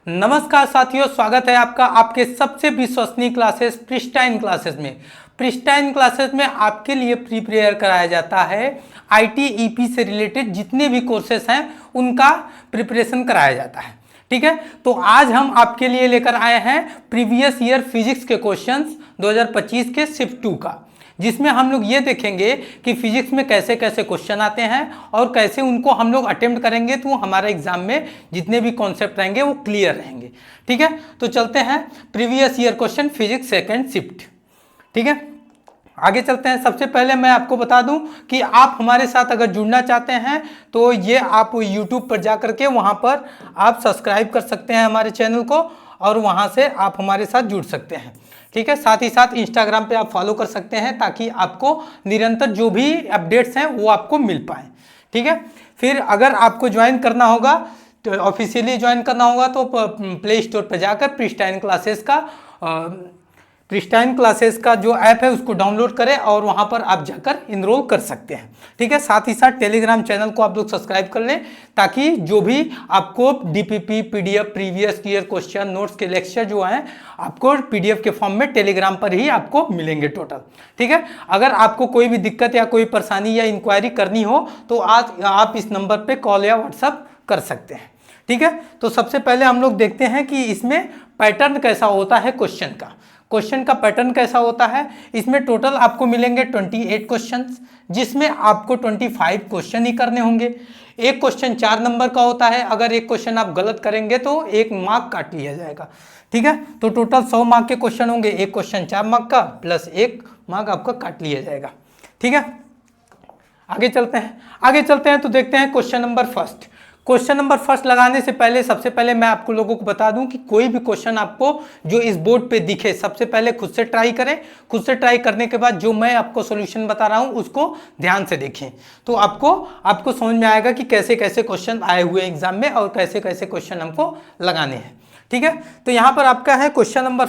नमस्कार साथियों, स्वागत है आपका आपके सबसे विश्वसनीय क्लासेस प्रिस्टाइन क्लासेस में। प्रिस्टाइन क्लासेस में आपके लिए प्रिपेयर कराया जाता है आईटी ईपी से रिलेटेड जितने भी कोर्सेस हैं उनका प्रिपरेशन कराया जाता है। ठीक है, तो आज हम आपके लिए लेकर आए हैं प्रीवियस ईयर फिजिक्स के क्वेश्चंस 2025 के शिफ्ट 2 का, जिसमें हम लोग ये देखेंगे कि फिजिक्स में कैसे कैसे क्वेश्चन आते हैं और कैसे उनको हम लोग अटेम्प्ट करेंगे तो हमारा एग्जाम में जितने भी कॉन्सेप्ट रहेंगे वो क्लियर रहेंगे। ठीक है, तो चलते हैं previous year question physics second shift. ठीक है, आगे चलते हैं। सबसे पहले मैं आपको बता दूं कि आप हमारे साथ अगर जुड़ना चाहते हैं तो ये आप यूट्यूब पर जा करके वहाँ पर आप सब्सक्राइब कर सकते हैं हमारे चैनल को और वहाँ से आप हमारे साथ जुड़ सकते हैं। ठीक है, साथ ही साथ इंस्टाग्राम पे आप फॉलो कर सकते हैं ताकि आपको निरंतर जो भी अपडेट्स हैं वो आपको मिल पाए। ठीक है, फिर अगर आपको ज्वाइन करना होगा तो ऑफिशियली ज्वाइन करना होगा तो प्ले स्टोर पर जाकर प्रिस्टाइन क्लासेस का जो ऐप है उसको डाउनलोड करें और वहां पर आप जाकर इनरोल कर सकते हैं। ठीक है, साथ ही साथ टेलीग्राम चैनल को आप लोग सब्सक्राइब कर लें ताकि जो भी आपको DPP PDF previous year question notes के लेक्चर जो हैं आपको पीडीएफ के फॉर्म में टेलीग्राम पर ही आपको मिलेंगे टोटल। ठीक है, अगर आपको कोई भी दिक्कत या कोई परेशानी या इंक्वायरी करनी हो तो आज आप इस नंबर पर कॉल या व्हाट्सअप कर सकते हैं। ठीक है, तो सबसे पहले हम लोग देखते हैं कि इसमें पैटर्न कैसा होता है क्वेश्चन का पैटर्न कैसा होता है। इसमें टोटल आपको मिलेंगे 28 क्वेश्चंस, जिसमें आपको 25 क्वेश्चन ही करने होंगे। एक क्वेश्चन 4 नंबर का होता है, अगर एक क्वेश्चन आप गलत करेंगे तो 1 मार्क काट लिया जाएगा। ठीक है, तो टोटल 100 मार्क के क्वेश्चन होंगे, एक क्वेश्चन 4 मार्क का प्लस 1 मार्क आपका काट लिया जाएगा। ठीक है, आगे चलते हैं तो देखते हैं क्वेश्चन नंबर फर्स्ट लगाने से पहले सबसे पहले मैं आपको लोगों को बता दूं कि कोई भी क्वेश्चन आपको जो इस बोर्ड पे दिखे सबसे पहले खुद से ट्राई करें। खुद से ट्राई करने के बाद जो मैं आपको सॉल्यूशन बता रहा हूं उसको ध्यान से देखें तो आपको समझ में आएगा कि कैसे कैसे क्वेश्चन आए हुए एग्जाम में और कैसे कैसे क्वेश्चन हमको लगाने हैं। ठीक है, तो यहाँ पर आपका है क्वेश्चन नंबर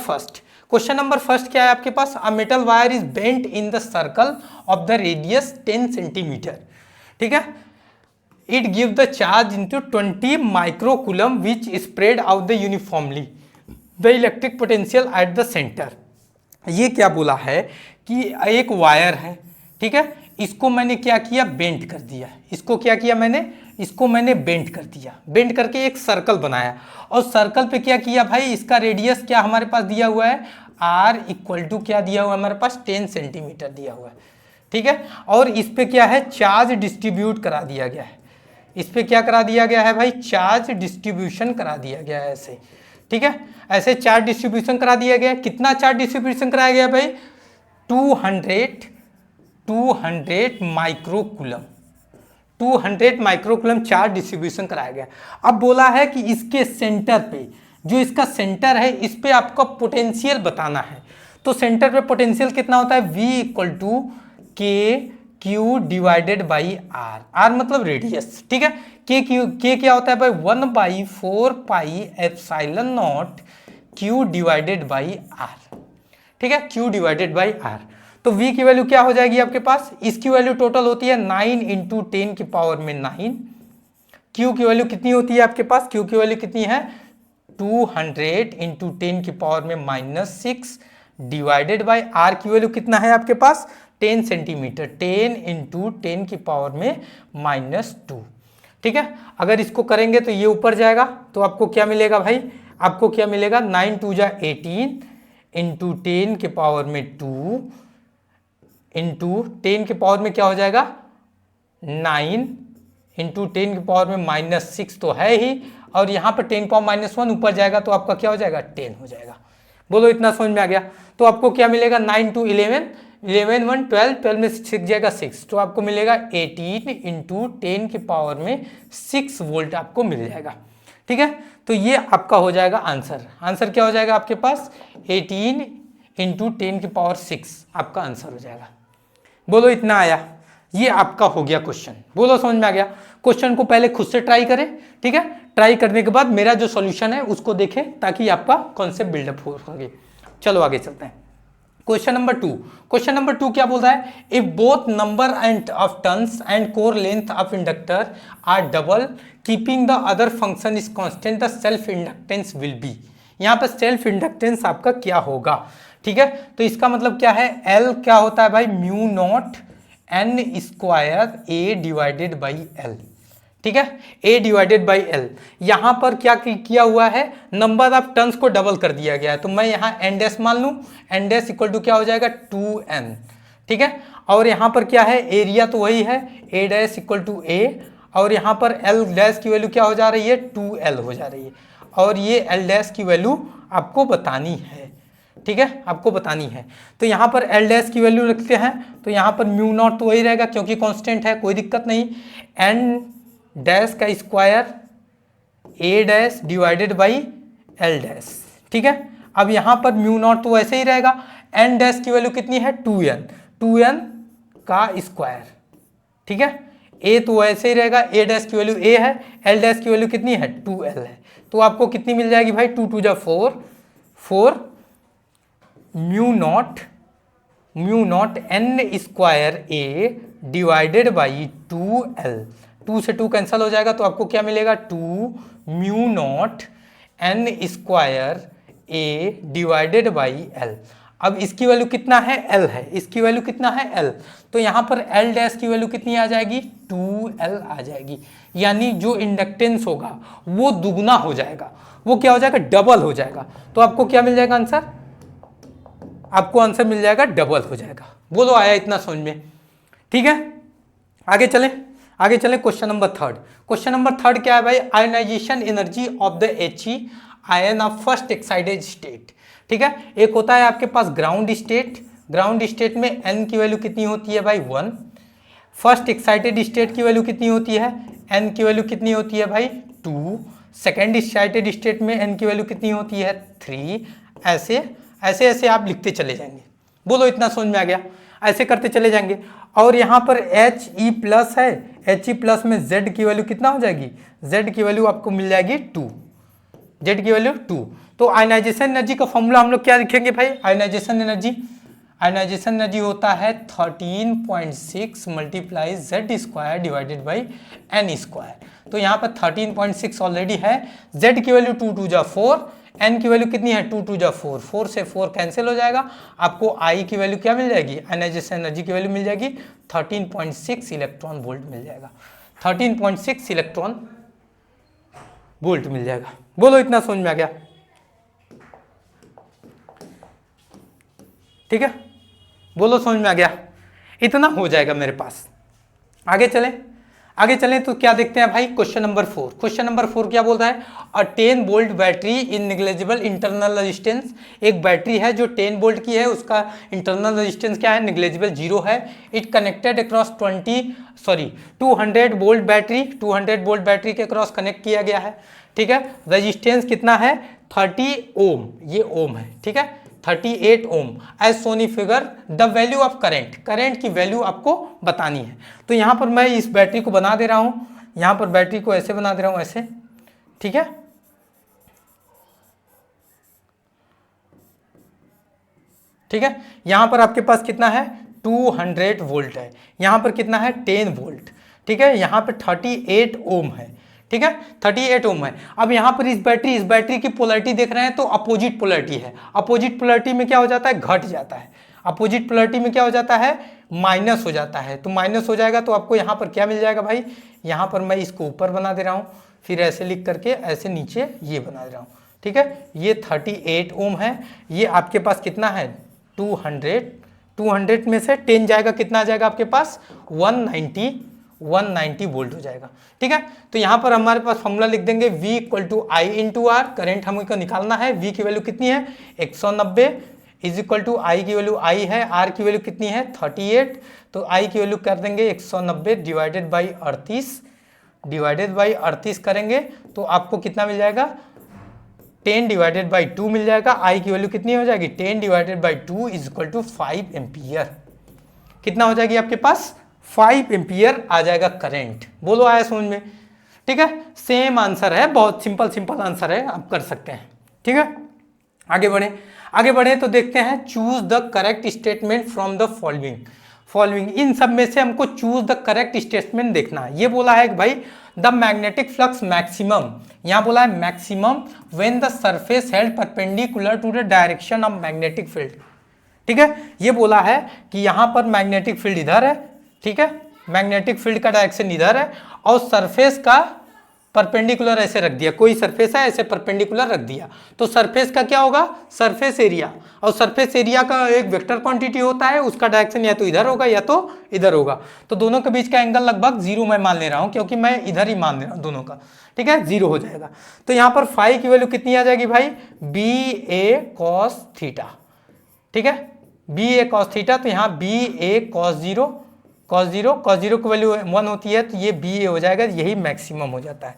फर्स्ट क्या है आपके पास? A metal wire is bent in the circle of the radius 10 centimetre. ठीक है, it gives the charge into 20 microcoulomb which spread out the uniformly the electric potential at the center। ये क्या बोला है कि एक वायर है, ठीक है, इसको मैंने क्या किया, बेंट कर दिया। इसको क्या किया मैंने बेंट कर दिया, बेंट करके एक सर्कल बनाया और सर्कल पे क्या किया भाई, इसका रेडियस क्या हमारे पास दिया हुआ है, r इक्वल टू क्या दिया हुआ है हमारे पास 10 सेंटीमीटर दिया हुआ है। ठीक है, और इस पे क्या है, चार्ज डिस्ट्रीब्यूट करा दिया गया है। इस पे क्या करा दिया गया है भाई, चार्ज डिस्ट्रीब्यूशन करा दिया गया है ऐसे। ठीक है, ऐसे चार्ज डिस्ट्रीब्यूशन करा दिया गया। कितना चार्ज डिस्ट्रीब्यूशन कराया गया भाई, 200 माइक्रोकूलम 200 माइक्रोकूलम चार्ज डिस्ट्रीब्यूशन कराया गया। अब बोला है कि इसके सेंटर पे जो इसका सेंटर है इस पे आपका पोटेंशियल बताना है। तो सेंटर पे पोटेंशियल कितना होता है, V equal to k q divided by r, r मतलब रेडियस। ठीक है, के क्या होता है भाई, 1/4 pi epsilon naught q divided by r. ठीक है, क्यू डिवाइडेड बाई आर। तो v की वैल्यू क्या हो जाएगी आपके पास, इसकी वैल्यू टोटल होती है 9 × 10 की पावर में 9। q की वैल्यू कितनी होती है आपके पास, q की वैल्यू कितनी है 200 × 10 की पावर में -6 डिवाइडेड बाई r की वैल्यू कितना है आपके पास 10 सेंटीमीटर, 10 × 10 की पावर में -2। ठीक है, अगर इसको करेंगे तो ये ऊपर जाएगा तो आपको क्या मिलेगा भाई, आपको क्या मिलेगा 9 × 2 = 18 × 10 की पावर में 2 × 10 की पावर में क्या हो जाएगा 9 × 10 की पावर में -6 तो है ही, और यहाँ पर 10 पावर -1 ऊपर जाएगा तो आपका क्या हो जाएगा 10 हो जाएगा। बोलो इतना समझ में आ गया? तो आपको क्या मिलेगा 9 × 11 11 1 12 12 में 6 जाएगा 6, तो आपको मिलेगा 18 × 10 की पावर में 6 वोल्ट आपको मिल जाएगा। ठीक है, तो ये आपका हो जाएगा आंसर क्या हो जाएगा आपके पास 18 × 10 की पावर 6 आपका आंसर हो जाएगा। बोलो इतना आया? ये आपका हो गया क्वेश्चन। बोलो समझ में आ गया? क्वेश्चन को पहले खुद से ट्राई करें। ठीक है, ट्राई करने के बाद मेरा जो सॉल्यूशन है उसको देखें ताकि आपका कॉन्सेप्ट बिल्डअप हो सके। चलो आगे चलते हैं। क्वेश्चन नंबर 2 क्या बोल रहा है, if both number and of turns and core length of inductor are double keeping the other function is constant the self inductance will be. यहाँ पर सेल्फ इंडक्टेंस आपका क्या होगा, ठीक है। तो इसका मतलब क्या है, एल क्या होता है भाई, mu naught N square A divided by L, ठीक है, ए डिवाइडेड बाई एल। यहां पर क्या किया हुआ है, नंबर ऑफ टर्न्स को डबल कर दिया गया है, तो मैं यहां एन डैश मान लूं, एन डैश इक्वल टू क्या हो जाएगा 2n, ठीक है। और यहां पर क्या है, एरिया तो वही है, ए डैश इक्वल टू ए, और यहां पर एल डैश की वैल्यू क्या हो जा रही है 2l हो जा रही है, और ये एल डैश की वैल्यू आपको बतानी है, ठीक है, आपको बतानी है। तो यहाँ पर एल डैश की वैल्यू रखते हैं, तो यहाँ पर म्यू नॉट तो वही रहेगा क्योंकि कांस्टेंट है, कोई दिक्कत नहीं। एन डैश का square A dash divided by L dash, ठीक है। अब यहाँ पर म्यू नॉट तो वैसे ही रहेगा, एन डैश की वैल्यू कितनी है 2n का स्क्वायर, ठीक है। ए तो वैसे ही रहेगा, ए डैश की वैल्यू ए है, एल डैश की वैल्यू कितनी है 2l है, तो आपको कितनी मिल जाएगी भाई 2 2 जा 4 mu naught N square A divided by 2l, 2 से 2 कैंसिल हो जाएगा, तो आपको क्या मिलेगा 2 mu naught N square A divided by L. अब इसकी वैल्यू कितना है एल है, इसकी वैल्यू कितना है एल, तो यहाँ पर एल डैश की वैल्यू कितनी आ जाएगी 2l आ जाएगी, यानी जो इंडक्टेंस होगा वो दुगना हो जाएगा, वो क्या हो जाएगा डबल हो जाएगा। तो आपको क्या मिल जाएगा आंसर, आपको आंसर मिल जाएगा डबल हो जाएगा। बोलो आया इतना समझ में, ठीक है। आगे चले क्वेश्चन नंबर 3। क्वेश्चन नंबर 3 क्या है भाई, ionization energy of the He ion of first excited state, ठीक है। एक होता है आपके पास ग्राउंड स्टेट में n की वैल्यू कितनी होती है भाई 1, फर्स्ट एक्साइटेड स्टेट की वैल्यू कितनी होती है, n की वैल्यू कितनी होती है भाई 2, सेकेंड एक्साइटेड स्टेट में n की वैल्यू कितनी होती है 3, ऐसे आप लिखते चले जाएंगे। बोलो इतना समझ में आ गया, ऐसे करते चले जाएंगे। और यहाँ पर He प्लस है, He प्लस में Z की वैल्यू कितना हो जाएगी, Z की वैल्यू आपको मिल जाएगी 2, Z की वैल्यू 2। तो आयनाइजेशन एनर्जी का फॉर्मूला हम लोग क्या लिखेंगे भाई, आयनाइजेशन एनर्जी होता है 13.6 multiply Z square divided by n square. तो यहाँ पर 13.6 ऑलरेडी है, Z की वैल्यू 2 2 जा 4, n की वैल्यू कितनी है 2 2 जा 4, 4 से 4 कैंसिल हो जाएगा, आपको I की वैल्यू क्या मिल जाएगी, आयनाइजेशन एनर्जी की वैल्यू मिल जाएगी 13.6 इलेक्ट्रॉन वोल्ट मिल जाएगा, 13.6 इलेक्ट्रॉन वोल्ट मिल जाएगा। बोलो इतना समझ में आ गया, ठीक है, बोलो समझ में आ गया, इतना हो जाएगा मेरे पास। आगे चलें तो क्या देखते हैं भाई, क्वेश्चन नंबर 4 क्या बोल रहा है, अ 10 volt battery in negligible internal resistance, एक बैटरी है जो 10 वोल्ट की है, उसका इंटरनल रेजिस्टेंस क्या है, निग्लेजिबल 0 है। It connected across 200 volt battery के क्रॉस कनेक्ट किया गया है, ठीक है। रेजिस्टेंस कितना है 30 ओम, ये ओम है, ठीक है, 38 ohm as shown in figure. The value of current की वैल्यू आपको बतानी है। तो यहाँ पर मैं इस बैटरी को बना दे रहा हूँ, यहाँ पर बैटरी को ऐसे बना दे रहा हूँ, ऐसे, ठीक है, यहाँ पर आपके पास कितना है 200 वोल्ट है, यहाँ पर कितना है 10 वोल्ट, ठीक है, यहाँ पर 38 ओम है, ठीक है, 38 ओम है। अब यहाँ पर इस बैटरी की पोलैरिटी देख रहे हैं तो अपोजिट पोलैरिटी है, अपोजिट पोलैरिटी में क्या हो जाता है, घट जाता है, अपोजिट पोलैरिटी में क्या हो जाता है, माइनस हो जाता है। तो माइनस हो जाएगा तो आपको यहाँ पर क्या मिल जाएगा भाई, यहाँ पर मैं इसको ऊपर बना दे रहा हूँ, फिर ऐसे लिख करके ऐसे नीचे ये बना दे रहा हूँ, ठीक है। ये 38 ओम है, ये आपके पास कितना है 200 में से 10 जाएगा, कितना आ जाएगा आपके पास 190 वोल्ट हो जाएगा, ठीक है। तो यहाँ पर हमारे पास फॉर्मूला लिख देंगे V equal to I into r, current हमको निकालना है, V की वैल्यू कितनी है 190 इज इक्वल टू I की वैल्यू I है, R की वैल्यू कितनी है 38, तो I की वैल्यू कर देंगे 190 डिवाइडेड बाई 38 करेंगे तो आपको कितना मिल जाएगा 10 डिवाइडेड बाई 2 मिल जाएगा। I की वैल्यू कितनी हो जाएगी 10 divided by 2 is equal to 5 ampere, कितना हो जाएगी आपके पास 5 एम्पियर आ जाएगा करंट। बोलो आया समझ में, ठीक है, सेम आंसर है, बहुत सिंपल आंसर है, आप कर सकते हैं, ठीक है। आगे बढ़े तो देखते हैं choose the correct statement from the following in सब में से हमको चूज द करेक्ट स्टेटमेंट देखना है। ये बोला है कि भाई द मैग्नेटिक फ्लक्स मैक्सिमम, यहाँ बोला है maximum when the surface held perpendicular to the direction of magnetic field. ठीक है, ये बोला है कि यहाँ पर मैग्नेटिक फील्ड इधर है, ठीक है, मैग्नेटिक फील्ड का डायरेक्शन इधर है और सरफेस का परपेंडिकुलर ऐसे रख दिया, कोई सरफेस है ऐसे परपेंडिकुलर रख दिया, तो सरफेस का क्या होगा, सरफेस एरिया, और सरफेस एरिया का एक वेक्टर क्वांटिटी होता है, उसका डायरेक्शन या तो इधर होगा या तो इधर होगा, तो दोनों के बीच का एंगल लगभग 0 मैं मान ले रहा हूँ क्योंकि मैं इधर ही मान ले रहा हूँ दोनों का, ठीक है, 0 हो जाएगा। तो यहाँ पर फाई की वैल्यू कितनी आ जाएगी भाई, बी ए कॉस थीटा, ठीक है, बी ए कॉस थीटा, तो यहाँ बी ए कॉस जीरो की वैल्यू 1 होती है, तो ये बी ए हो जाएगा, यही मैक्सिमम हो जाता है,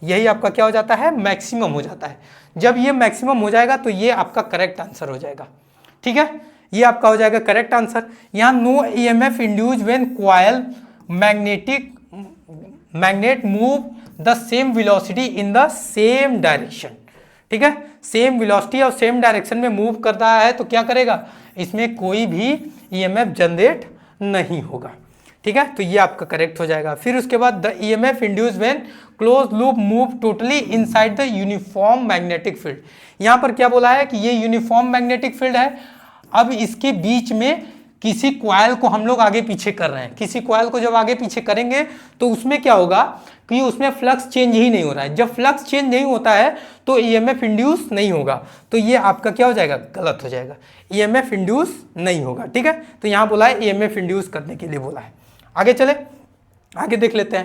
यही आपका क्या हो जाता है, मैक्सिमम हो जाता है। जब ये मैक्सिमम हो जाएगा तो ये आपका करेक्ट आंसर हो जाएगा, ठीक है, ये आपका हो जाएगा करेक्ट आंसर। यहाँ no EMF induced when coil magnet move the same velocity in the same direction, ठीक है, सेम वेलोसिटी और सेम डायरेक्शन में मूव कर रहा है तो क्या करेगा, इसमें कोई भी ईएमएफ जनरेट नहीं होगा, ठीक है, तो ये आपका करेक्ट हो जाएगा। फिर उसके बाद the EMF induced when close loop move totally inside the uniform magnetic field. यहाँ पर क्या बोला है कि ये यूनिफॉर्म मैग्नेटिक फील्ड है, अब इसके बीच में किसी कॉइल को हम लोग आगे पीछे कर रहे हैं, किसी कॉइल को जब आगे पीछे करेंगे तो उसमें क्या होगा कि उसमें फ्लक्स चेंज ही नहीं हो रहा है, जब फ्लक्स चेंज नहीं होता है तो ईएमएफ इंड्यूस नहीं होगा, तो ये आपका क्या हो जाएगा, गलत हो जाएगा, ईएमएफ इंड्यूस नहीं होगा, ठीक है, तो यहाँ बोला है ईएमएफ इंड्यूस करने के लिए बोला है। आगे चले, आगे देख लेते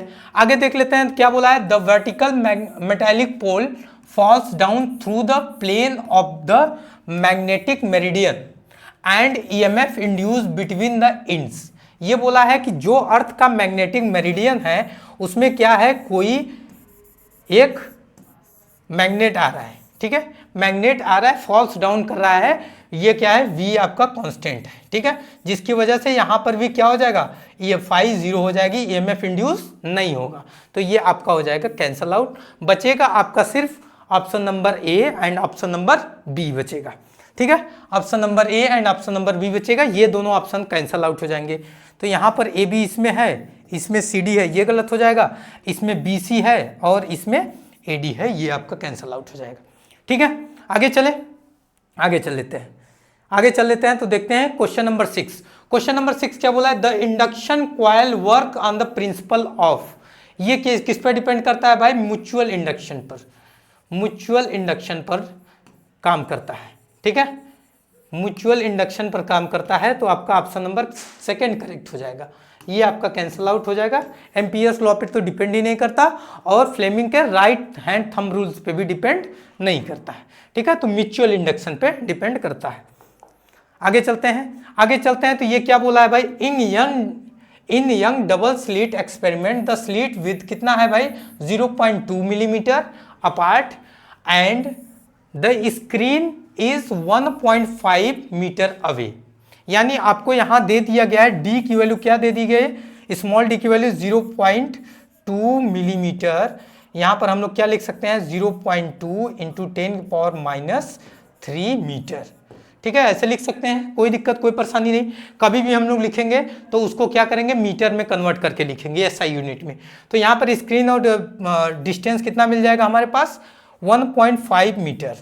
हैं क्या बोला है, the vertical metallic pole falls down through the plane of the magnetic meridian and EMF induce between the ends. ये बोला है कि जो अर्थ का मैग्नेटिक मेरिडियन है उसमें क्या है, कोई एक मैग्नेट आ रहा है, ठीक है, मैग्नेट आ रहा है, फॉल्स डाउन कर रहा है, ये क्या है, v आपका कांस्टेंट है, ठीक है, जिसकी वजह से यहाँ पर भी क्या हो जाएगा, ये फाई 0 हो जाएगी, ईएमएफ इंड्यूस नहीं होगा, तो ये आपका हो जाएगा कैंसल आउट, बचेगा आपका सिर्फ option number A and option number B बचेगा, ठीक है, option number A and option number B बचेगा, ये दोनों ऑप्शन कैंसल आउट हो जाएंगे। तो यहाँ पर ए बी इसमें है, इसमें सी डी है, ये गलत हो जाएगा, इसमें बी सी है और इसमें ए डी है, ये आपका कैंसल आउट हो जाएगा, ठीक है। आगे चल लेते हैं तो देखते हैं क्वेश्चन नंबर 6। क्वेश्चन नंबर 6 क्या बोला है, the induction coil work on the principle of, ये किस पर डिपेंड करता है भाई, म्यूचुअल इंडक्शन पर काम करता है, ठीक है, म्यूचुअल इंडक्शन पर काम करता है, तो आपका ऑप्शन नंबर 2 करेक्ट हो जाएगा, ये आपका कैंसिल आउट हो जाएगा। एम्पियर्स लॉ पे तो डिपेंड ही नहीं करता और फ्लेमिंग के राइट हैंड थंब रूल्स पे भी डिपेंड नहीं करता है, ठीक है, तो म्यूचुअल इंडक्शन पे डिपेंड करता है। आगे चलते हैं तो ये क्या बोला है भाई, in Young double slit experiment the slit width कितना है भाई, 0.2 millimetre apart and the screen is 1.5 metre away, यानी आपको यहां दे दिया गया है डी की वैल्यू, क्या दे दी गई, स्मॉल डी की वैल्यू 0.2 मिलीमीटर, यहां पर हम लोग क्या लिख सकते हैं, 0.2 इंटू 10⁻³ मीटर, ठीक है, ऐसे लिख सकते हैं, कोई दिक्कत कोई परेशानी नहीं। कभी भी हम लोग लिखेंगे तो उसको क्या करेंगे, मीटर में कन्वर्ट करके लिखेंगे, एसआई यूनिट में। तो यहाँ पर स्क्रीन और डिस्टेंस कितना मिल जाएगा हमारे पास, 1.5 मीटर,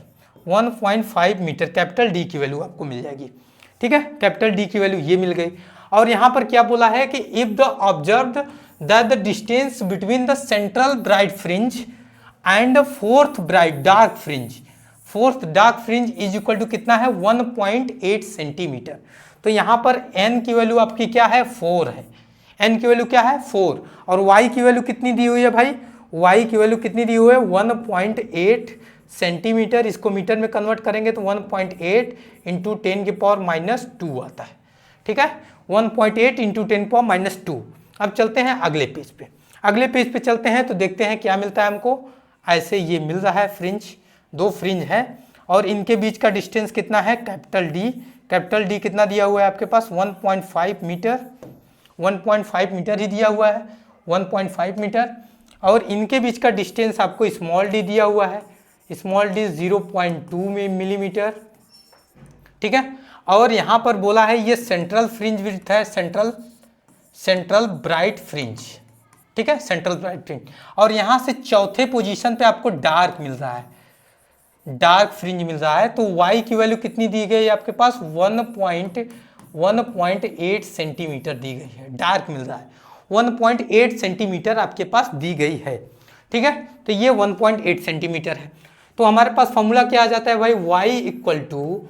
1.5 मीटर, कैपिटल डी की वैल्यू आपको मिल जाएगी, ठीक है, कैपिटल डी की वैल्यू ये मिल गई। और यहाँ पर क्या बोला है कि if the observed that the distance between the central bright fringe and fourth bright dark fringe is equal to कितना है, 1.8 सेंटीमीटर। तो यहाँ पर n की वैल्यू आपकी क्या है, 4 है, n की वैल्यू क्या है, 4, और y की वैल्यू कितनी दी हुई है भाई, y की वैल्यू कितनी दी हुई है, 1.8 सेंटीमीटर, इसको मीटर में कन्वर्ट करेंगे तो 1.8 इंटू 10⁻² आता है, ठीक है, 1.8 इंटू 10⁻²। अब चलते हैं अगले पेज पे चलते हैं तो देखते हैं क्या मिलता है हमको। ऐसे ये मिल रहा है फ्रिंज, 2 फ्रिंज है और इनके बीच का डिस्टेंस कितना है, कैपिटल डी कितना दिया हुआ है आपके पास, 1.5 मीटर, 1.5 मीटर ही दिया हुआ है, 1.5 मीटर, और इनके बीच का डिस्टेंस आपको स्मॉल डी दिया हुआ है, स्मॉल डी 0.2 मिलीमीटर, ठीक है। और यहाँ पर बोला है ये सेंट्रल फ्रिंज विड्थ है, सेंट्रल ब्राइट फ्रिंज, ठीक है, सेंट्रल ब्राइट फ्रिंज। और यहाँ से चौथे पोजीशन पे आपको डार्क मिल रहा है, डार्क फ्रिंज मिल रहा है। तो y की वैल्यू कितनी दी गई है आपके पास, 1.8 सेंटीमीटर दी गई है, डार्क मिल रहा है 1.8 सेंटीमीटर आपके पास दी गई है, ठीक है। तो ये 1.8 सेंटीमीटर है। तो हमारे पास फॉर्मूला क्या आ जाता है भाई, y equal to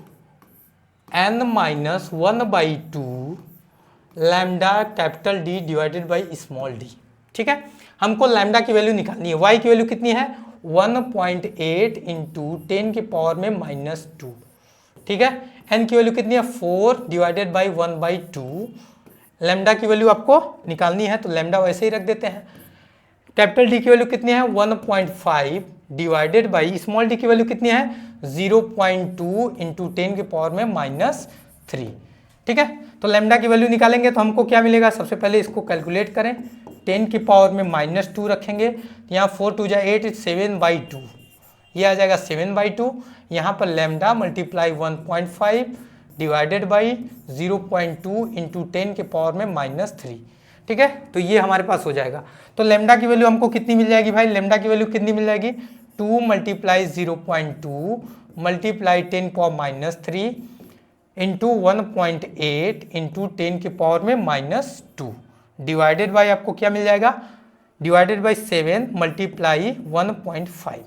n-1/2 lambda capital D divided by small d, ठीक है। हमको लैम्डा की वैल्यू निकालनी है। y की वैल्यू कितनी है, 1.8 इंटू 10 की पावर में -2, ठीक है। n की वैल्यू कितनी है, 4 डिवाइडेड बाई 1/2। लैम्डा की वैल्यू आपको निकालनी है तो लैम्डा वैसे ही रख देते हैं। कैपिटल D की वैल्यू कितनी है, 1.5 डिवाइडेड बाई स्मॉल d की वैल्यू कितनी है, 0.2 इंटू 10 की पावर में -3, ठीक है। तो लैम्डा की वैल्यू निकालेंगे तो हमको क्या मिलेगा, सबसे पहले इसको कैलकुलेट करें, 10 की पावर में -2 रखेंगे, यहाँ 4 2 जा 8, 7/2, ये आ जाएगा 7/2। यहाँ पर lambda multiply 1.5 divided by 0.2 into 10 के पावर में -3, ठीक है। तो ये हमारे पास हो जाएगा। तो लैम्डा की वैल्यू हमको कितनी मिल जाएगी भाई, लैम्डा की वैल्यू कितनी मिल जाएगी, 2 multiply 0.2 multiply 10 power -3 into 1.8 into 10 के पावर में -2 डिवाइडेड बाई आपको क्या मिल जाएगा, डिवाइडेड बाई 7 मल्टीप्लाई 1.5,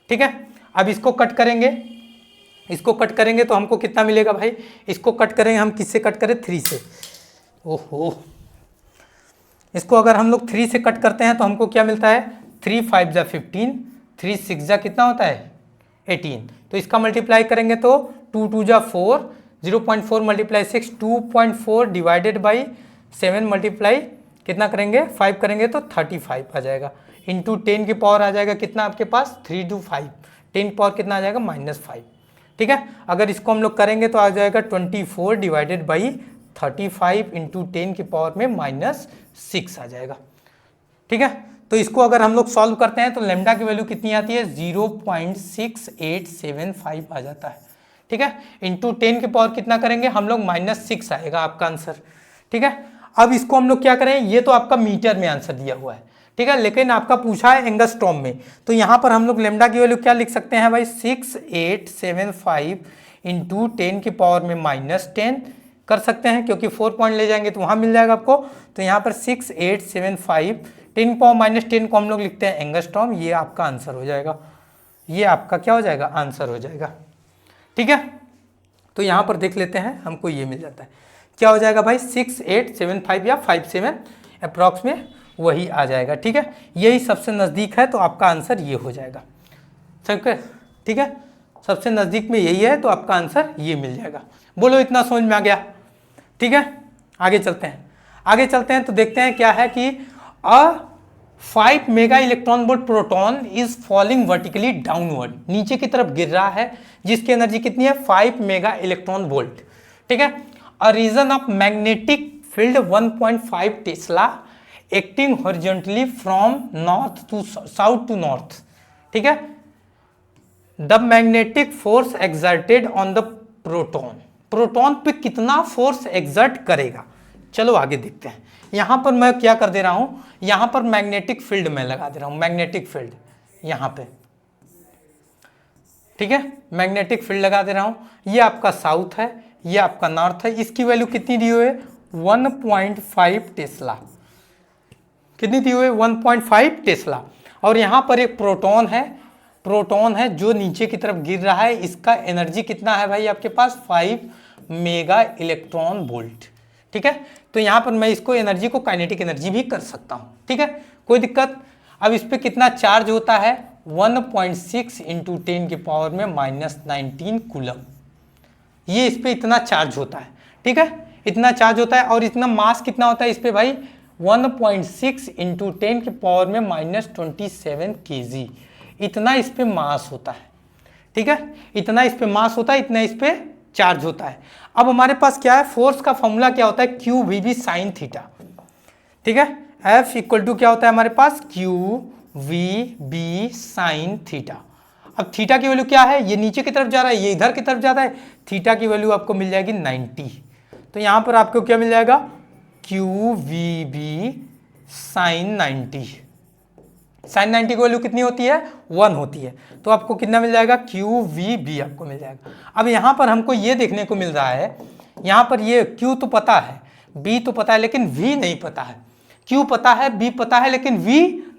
ठीक है। अब इसको कट करेंगे, इसको कट करेंगे तो हमको कितना मिलेगा भाई, इसको कट करेंगे हम किससे कट करें, 3 से। ओहो, इसको अगर हम लोग 3 से कट करते हैं तो हमको क्या मिलता है, 3 5 जा 15, 3 6 जा कितना होता है 18। तो इसका मल्टीप्लाई करेंगे तो 2 2 जा 4, 0.4 मल्टीप्लाई 6, 2.4 डिवाइडेड बाई 7 मल्टीप्लाई कितना करेंगे 5 करेंगे तो 35 आ जाएगा, इंटू 10 की पावर आ जाएगा कितना आपके पास 3 2 5, 10 पावर कितना आ जाएगा -5, ठीक है। अगर इसको हम लोग करेंगे तो आ जाएगा 24 डिवाइडेड बाई 35 इंटू 10 की पावर में -6 आ जाएगा, ठीक है। तो इसको अगर हम लोग सॉल्व करते हैं तो लैम्डा की वैल्यू कितनी आती है, 0.6875 आ जाता है, ठीक है। इंटू 10 की पावर कितना करेंगे हम लोग, -6 आएगा आपका आंसर, ठीक है। अब इसको हम लोग क्या करें, ये तो आपका मीटर में आंसर दिया हुआ है, ठीक है, लेकिन आपका पूछा है एंगस्ट्रॉम में। तो यहाँ पर हम लोग लैम्डा की वैल्यू क्या लिख सकते हैं भाई, 6875 इंटू 10 की पावर में -10 कर सकते हैं, क्योंकि 4 पॉइंट ले जाएंगे तो वहाँ मिल जाएगा आपको। तो यहाँ पर 6875 10 पावर -10 को हम लोग लिखते हैं एंगस्ट्रॉम, ये आपका आंसर हो जाएगा, ये आपका क्या हो जाएगा, आंसर हो जाएगा, ठीक है। तो यहाँ पर देख लेते हैं, हमको ये मिल जाता है, क्या हो जाएगा भाई 6875 या 57 अप्रॉक्स में वही आ जाएगा, ठीक है। यही सबसे नज़दीक है तो आपका आंसर ये हो जाएगा, ठीक है। सबसे नज़दीक में यही है तो आपका आंसर ये मिल जाएगा। बोलो इतना समझ में आ गया, ठीक है। आगे चलते हैं, आगे चलते हैं तो देखते हैं क्या है कि अ 5 mega electron volt proton is falling vertically downward, नीचे की तरफ गिर रहा है, जिसकी एनर्जी कितनी है 5 मेगा इलेक्ट्रॉन वोल्ट, ठीक है। A region of magnetic field 1.5 tesla acting horizontally from north to south to north, ठीक है। The magnetic force exerted on the proton, proton पे कितना फोर्स एक्सर्ट करेगा, चलो आगे देखते हैं। यहां पर मैं क्या कर दे रहा हूं, यहां पर मैग्नेटिक फील्ड मैं लगा दे रहा हूं, मैग्नेटिक फील्ड यहां पे, ठीक है, मैग्नेटिक फील्ड लगा दे रहा हूं। ये आपका साउथ है, ये आपका नॉर्थ है, इसकी वैल्यू कितनी दी हुई है 1.5 टेस्ला, कितनी दी हुई है 1.5 टेस्ला। और यहाँ पर एक प्रोटॉन है, प्रोटॉन है जो नीचे की तरफ गिर रहा है, इसका एनर्जी कितना है भाई आपके पास 5 मेगा इलेक्ट्रॉन वोल्ट, ठीक है। तो यहाँ पर मैं इसको एनर्जी को काइनेटिक एनर्जी भी कर सकता हूँ, ठीक है, कोई दिक्कत। अब इस पर कितना चार्ज होता है 1.6 इंटू 10 की पावर में -19 कूलम, ये इस पर इतना चार्ज होता है, ठीक है, इतना चार्ज होता है। और इतना मास कितना होता है इस पर भाई 1.6 इंटू 10 की पावर में -27 kg, इतना इस पे मास होता है, ठीक है, इतना इस पे मास होता है, इतना इस पे चार्ज होता है। अब हमारे पास क्या है, फोर्स का फॉर्मूला क्या होता है q v B sine theta, ठीक है। एफ इक्वल टू क्या होता है हमारे पास q v B sine theta. अब थीटा की वैल्यू क्या है, ये नीचे की तरफ जा रहा है, ये इधर की तरफ जा रहा है, थीटा की वैल्यू आपको मिल जाएगी 90। तो यहां पर आपको क्या मिल जाएगा, QVB साइन 90। साइन 90 की वैल्यू कितनी होती है, 1 होती है। तो आपको कितना मिल जाएगा, QVB आपको मिल जाएगा। अब यहां पर हमको ये देखने को मिल रहा है, यहां पर ये Q तो पता है, B तो पता है, लेकिन V नहीं पता है। Q पता है, B पता है, लेकिन V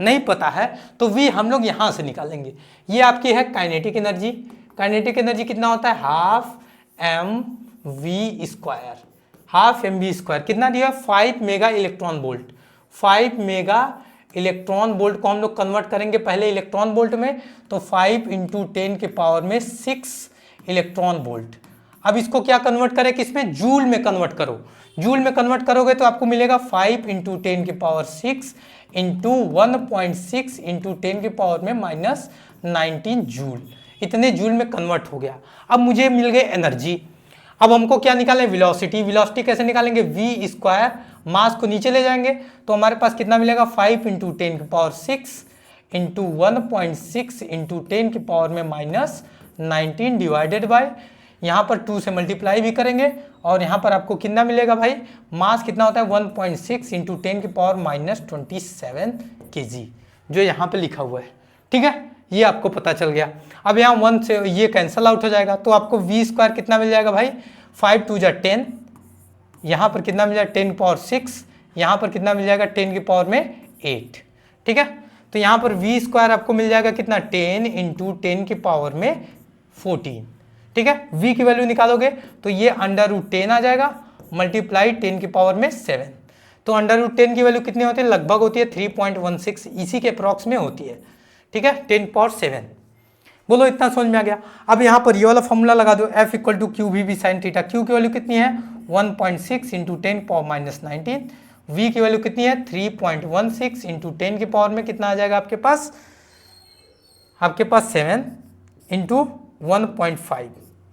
नहीं पता है। तो V हम लोग यहां से निकालेंगे। ये आपकी है काइनेटिक एनर्जी। काइनेटिक एनर्जी कितना होता है, हाफ mv स्क्वायर। कितना दिया, 5 mega electron volt. 5 mega electron volt को हम लोग कन्वर्ट करेंगे पहले इलेक्ट्रॉन वोल्ट में, तो 5 × 10 के पावर में 6 इलेक्ट्रॉन वोल्ट। अब इसको क्या कन्वर्ट करें, किसमें, जूल में कन्वर्ट करो। जूल में कन्वर्ट करोगे तो आपको मिलेगा 5 × 10 के पावर 6 इंटू 1.6 इंटू 10 के पावर में -19 जूल। इतने जूल में कन्वर्ट हो गया। अब मुझे मिल गई एनर्जी। अब हमको क्या निकालें, वेलोसिटी। वेलोसिटी कैसे निकालेंगे, v स्क्वायर, मास को नीचे ले जाएंगे तो हमारे पास कितना मिलेगा, 5 × 10 के पावर 6 इंटू 1.6 इंटू 10 के पावर में -19 डिवाइडेड बाय, यहाँ पर 2 से मल्टीप्लाई भी करेंगे और यहाँ पर आपको कितना मिलेगा भाई, मास कितना होता है 1.6 इंटू 10 की पावर -27 kg, जो यहाँ पे लिखा हुआ है। ठीक है, ये आपको पता चल गया। अब यहाँ 1 से ये कैंसल आउट हो जाएगा तो आपको v स्क्वायर कितना मिल जाएगा भाई, 5 × 2 = 10, यहाँ पर कितना मिल जाएगा 10 की पावर 6, यहाँ पर कितना मिल जाएगा 10 की पावर में 8। ठीक है, तो यहाँ पर v स्क्वायर आपको मिल जाएगा कितना, 10 × 10 की पावर में 14। ठीक है, v की वैल्यू निकालोगे तो ये √10 आ जाएगा, मल्टीप्लाई 10 की पावर में 7। तो √10 की वैल्यू कितनी होती है, लगभग होती है 3.16, इसी के अप्रॉक्स में होती है। ठीक है, 10 की पावर 7। बोलो इतना समझ में आ गया। अब यहाँ पर ये वाला फॉर्मूला लगा दो, F = QVB sin theta. Q की वैल्यू कितनी है, 1.6 इंटू 10 की पावर -19। V की वैल्यू कितनी है, 3.16 इंटू 10 की पावर में कितना आ जाएगा आपके पास 7 इंटू 1.5।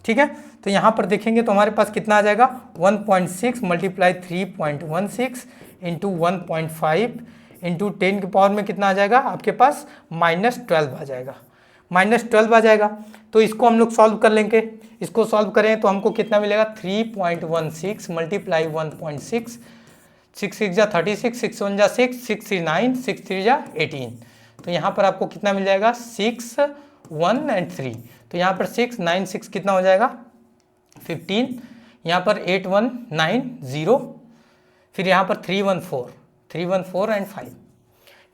ठीक है, तो यहाँ पर देखेंगे तो हमारे पास कितना आ जाएगा, 1.6 मल्टीप्लाई 3.16 इंटू 1.5 इंटू 10 की पावर में कितना आ जाएगा आपके पास -12 आ जाएगा, -12 आ जाएगा। तो इसको हम लोग सॉल्व कर लेंगे। इसको सॉल्व करें तो हमको कितना मिलेगा, 3.16 मल्टीप्लाई 1.6, 6 × 6 = 36, 6 × 1 = 6, 6 × 3 = 9, 6 × 3 = 18। तो यहाँ पर आपको कितना मिल जाएगा, 6, 1 और 3। तो यहाँ पर 6, 9, 6 कितना हो जाएगा 15, यहाँ पर 8, 1, 9, 0, फिर यहाँ पर 3, 1, 4, 3, 1, 4 और 5।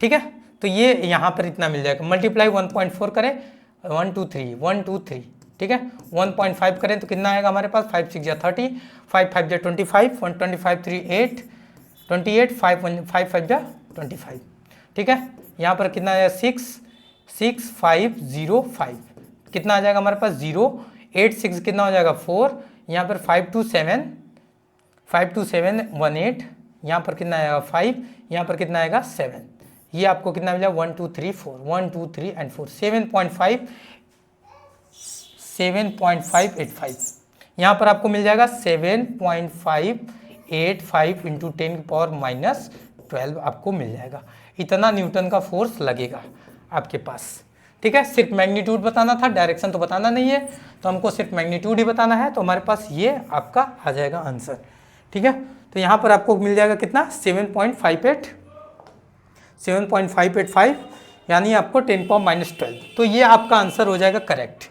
ठीक है, तो ये यहाँ पर इतना मिल जाएगा। मल्टीप्लाई 1.4 करें, 1, 2, 3, 1, 2, 3। ठीक है, 1.5 करें तो कितना आएगा हमारे पास, 5, 6 = 30, 5, 5 = 25, 1, 25, 3, 8, 28, 5, 5, 5 = 25। ठीक है, यहाँ पर कितना आएगा, 6, 6, 5, 0, 5 कितना आ जाएगा हमारे पास 0, 8, 6 कितना हो जाएगा 4, यहाँ पर 5, 2, 7, 5, 2, 7, 1, 8, यहाँ पर कितना आएगा 5, यहाँ पर कितना आएगा 7। ये आपको कितना मिला, 1, 2, 3, 4, 1, 2, 3 और 4, 7.585। यहाँ पर आपको मिल जाएगा 7.585 इंटू 10 की पावर -12 आपको मिल जाएगा। इतना न्यूटन का फोर्स लगेगा आपके पास। ठीक है, सिर्फ मैग्नीट्यूड बताना था, डायरेक्शन तो बताना नहीं है, तो हमको सिर्फ मैग्नीट्यूड ही बताना है। तो हमारे पास ये आपका आ जाएगा आंसर। ठीक है, तो यहाँ पर आपको मिल जाएगा कितना, 7.585 यानी आपको 10 पावर -12। तो ये आपका आंसर हो जाएगा करेक्ट।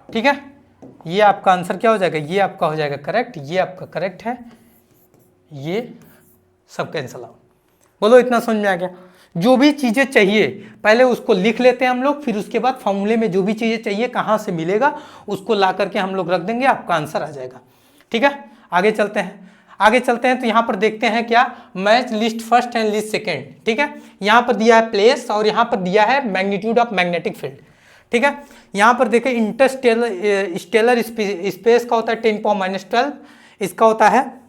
ठीक है, ये आपका आंसर क्या हो जाएगा, ये आपका हो जाएगा करेक्ट, ये आपका करेक्ट है, ये सब कैंसल आउट। बोलो इतना समझ में आ गया। जो भी चीज़ें चाहिए पहले उसको लिख लेते हैं हम लोग, फिर उसके बाद फॉर्मूले में जो भी चीज़ें चाहिए कहाँ से मिलेगा उसको ला करके हम लोग रख देंगे, आपका आंसर आ जाएगा। ठीक है, आगे चलते हैं। तो यहाँ पर देखते हैं क्या, match list first and list second. ठीक है, यहाँ पर दिया है प्लेस और यहाँ पर दिया है मैग्नीट्यूड ऑफ मैग्नेटिक फील्ड। ठीक है, यहाँ पर देखें इंटरस्टेलर स्पेस का होता है 10 पावर -12, इसका होता है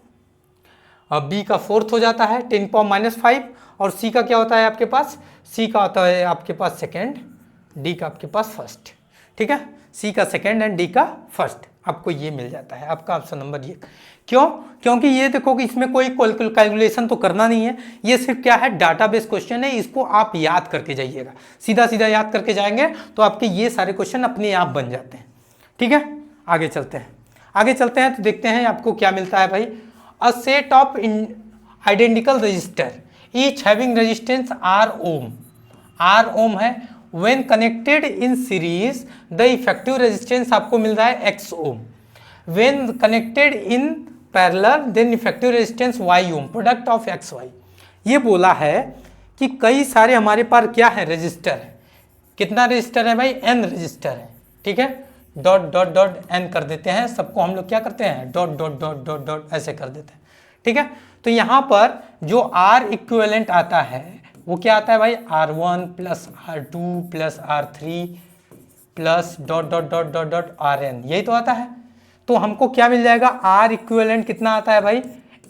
बी का 4th हो जाता है 10 पावर -5, और सी का क्या होता है आपके पास, सी का होता है आपके पास सेकेंड, डी का आपके पास फर्स्ट। ठीक है, सी का सेकेंड एंड डी का फर्स्ट। आपको ये मिल जाता है, आपका ऑप्शन नंबर ये। क्यों? क्योंकि ये देखो कि इसमें कोई कैलकुलेशन तो करना नहीं है, ये सिर्फ क्या है, डाटाबेस क्वेश्चन है, इसको आप याद करके जाइएगा, सीधा सीधा याद करके जाएंगे तो आपके ये सारे क्वेश्चन अपने आप बन जाते हैं। ठीक है, आगे चलते हैं। आगे चलते हैं तो देखते हैं आपको क्या मिलता है भाई। A set of identical resistor each having resistance R ohm, R ohm है, when connected in series the effective resistance आपको मिल रहा है X ohm, when connected in parallel then effective resistance Y ohm, product of x y. ये बोला है कि कई सारे हमारे पास क्या है, रजिस्टर है। कितना रजिस्टर है भाई, N रजिस्टर है। ठीक है, डॉट डॉट डॉट N कर देते हैं, सबको हम लोग क्या करते हैं, dot dot dot dot dot ऐसे कर देते हैं। ठीक है, तो यहाँ पर जो R इक्विवेलेंट आता है वो क्या आता है भाई, R1 plus R2 plus R3 plus dot dot dot dot dot Rn, यही तो आता है। तो हमको क्या मिल जाएगा, R इक्विवेलेंट कितना आता है भाई,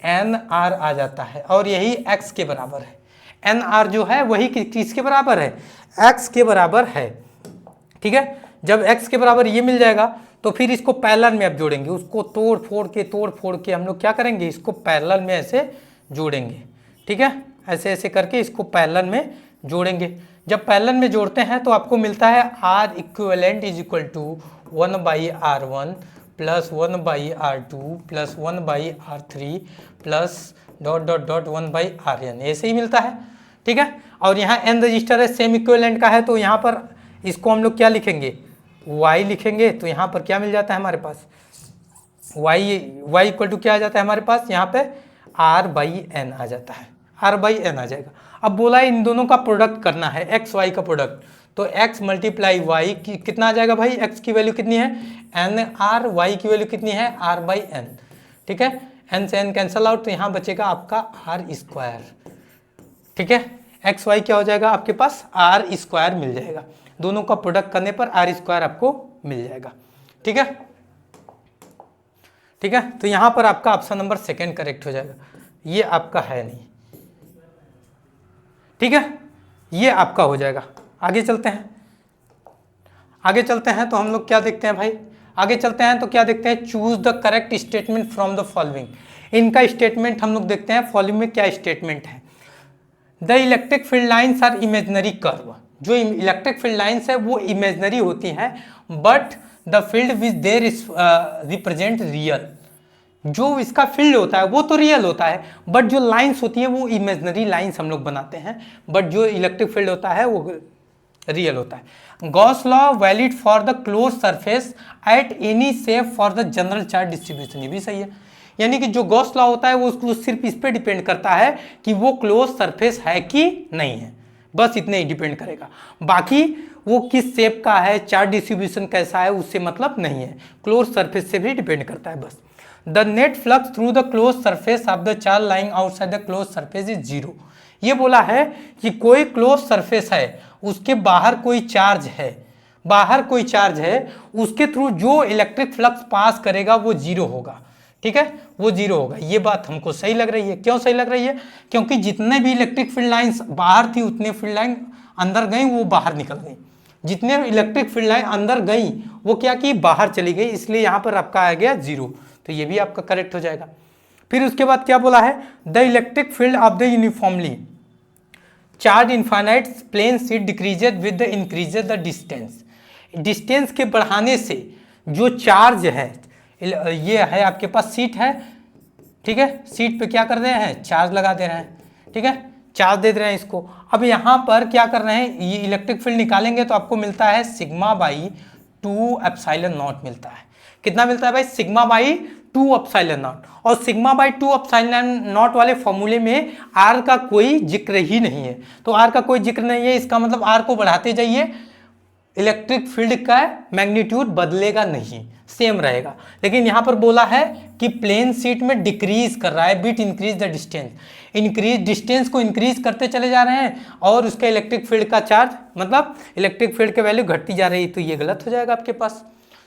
NR आ जाता है, और यही X के बराबर है। NR जो है वही किसके बराबर है, X के बराबर है। ठीक है, जब X के बराबर ये मिल जाएगा तो फिर इसको पैरेलल में अब जोड़ेंगे, उसको तोड़ फोड़ के हम लोग क्या करेंगे, इसको पैरेलल में ऐसे जोड़ेंगे। ठीक है, ऐसे ऐसे करके इसको पैरेलल में जोड़ेंगे। जब पैरेलल में जोड़ते हैं तो आपको मिलता है R equivalent is equal to 1/R1 plus 1/R2 plus 1/R3 plus dot dot dot 1/Rn, ऐसे ही मिलता है। ठीक है, और यहाँ N रजिस्टर है, सेम इक्विवेलेंट का है, तो यहाँ पर इसको हम लोग क्या लिखेंगे, Y लिखेंगे। तो यहाँ पर क्या मिल जाता है हमारे पास, y इक्वल टू क्या आ जाता है हमारे पास, यहाँ पे R/N आ जाता है, R/N आ जाएगा। अब बोला है इन दोनों का प्रोडक्ट करना है, x y का प्रोडक्ट, तो x मल्टीप्लाई वाई की कितना आ जाएगा भाई, x की वैल्यू कितनी है NR, y की वैल्यू कितनी है R/N। ठीक है, n से n कैंसल आउट, तो यहाँ बचेगा आपका R²। ठीक है, एक्स वाई क्या हो जाएगा आपके पास, R² मिल जाएगा। दोनों का प्रोडक्ट करने पर R² आपको मिल जाएगा। ठीक है, ठीक है, तो यहां पर आपका ऑप्शन नंबर सेकंड करेक्ट हो जाएगा, ये आपका है नहीं। ठीक है, ये आपका हो जाएगा। आगे चलते हैं, आगे चलते हैं तो हम लोग क्या देखते हैं भाई, आगे चलते हैं तो क्या देखते हैं, choose the correct statement from the following. इनका स्टेटमेंट हम लोग देखते हैं, फॉलोइंग में क्या स्टेटमेंट है। The electric field lines are imaginary curve, जो इलेक्ट्रिक फील्ड लाइन्स है वो इमेजनरी होती हैं, but the field which there represent real. जो इसका फील्ड होता है वो तो रियल होता है, बट जो लाइन्स होती है वो इमेजनरी लाइन्स हम लोग बनाते हैं, बट जो इलेक्ट्रिक फील्ड होता है वो रियल होता है। Gauss law valid for the close surface at any shape for the general charge distribution, ये भी सही है। यानी कि जो गॉस लॉ होता है वो उसको सिर्फ इस पे डिपेंड करता है कि वो क्लोज सरफेस है कि नहीं है, बस इतने ही डिपेंड करेगा। बाकी वो किस शेप का है, चार्ज डिस्ट्रीब्यूशन कैसा है, उससे मतलब नहीं है, क्लोज सरफेस से भी डिपेंड करता है बस। The net flux through the close surface of the charge lying outside the close surface is zero. ये बोला है कि कोई क्लोज सरफेस है, उसके बाहर कोई चार्ज है, बाहर कोई चार्ज है, उसके थ्रू जो इलेक्ट्रिक फ्लक्स पास करेगा वो जीरो होगा। ठीक है, वो जीरो होगा। ये बात हमको सही लग रही है। क्यों सही लग रही है, क्योंकि जितने भी इलेक्ट्रिक फील्ड लाइंस बाहर थी उतने फील्ड लाइन अंदर गई, वो बाहर निकल गई। जितने इलेक्ट्रिक फील्ड लाइन अंदर गई वो क्या की, बाहर चली गई, इसलिए यहाँ पर आपका आ गया जीरो, तो ये भी आपका करेक्ट हो जाएगा। फिर उसके बाद क्या बोला है, the electric field of the uniformly charge infinite plane sheet decreases with the increases the distance. Distance के बढ़ाने से जो चार्ज है, ये है आपके पास सीट है, ठीक है, सीट पे क्या कर रहे हैं, चार्ज लगा दे रहे हैं। ठीक है, चार्ज दे रहे हैं इसको। अब यहाँ पर क्या कर रहे हैं, ये इलेक्ट्रिक फील्ड निकालेंगे तो आपको मिलता है σ/2 एप्सिलॉन नॉट मिलता है। कितना मिलता है भाई, σ/2 एप्सिलॉन नॉट। और σ/2 एप्सिलॉन नॉट वाले फॉर्मूले में आर का कोई जिक्र ही नहीं है, तो आर का कोई जिक्र नहीं है, इसका मतलब आर को बढ़ाते जाइए, इलेक्ट्रिक फील्ड का मैग्नीट्यूड बदलेगा नहीं, सेम रहेगा। लेकिन यहाँ पर बोला है कि प्लेन शीट में डिक्रीज कर रहा है, bit increase the distance, increase distance को इंक्रीज करते चले जा रहे हैं और उसका इलेक्ट्रिक फील्ड का चार्ज मतलब इलेक्ट्रिक फील्ड की वैल्यू घटती जा रही है, तो ये गलत हो जाएगा आपके पास।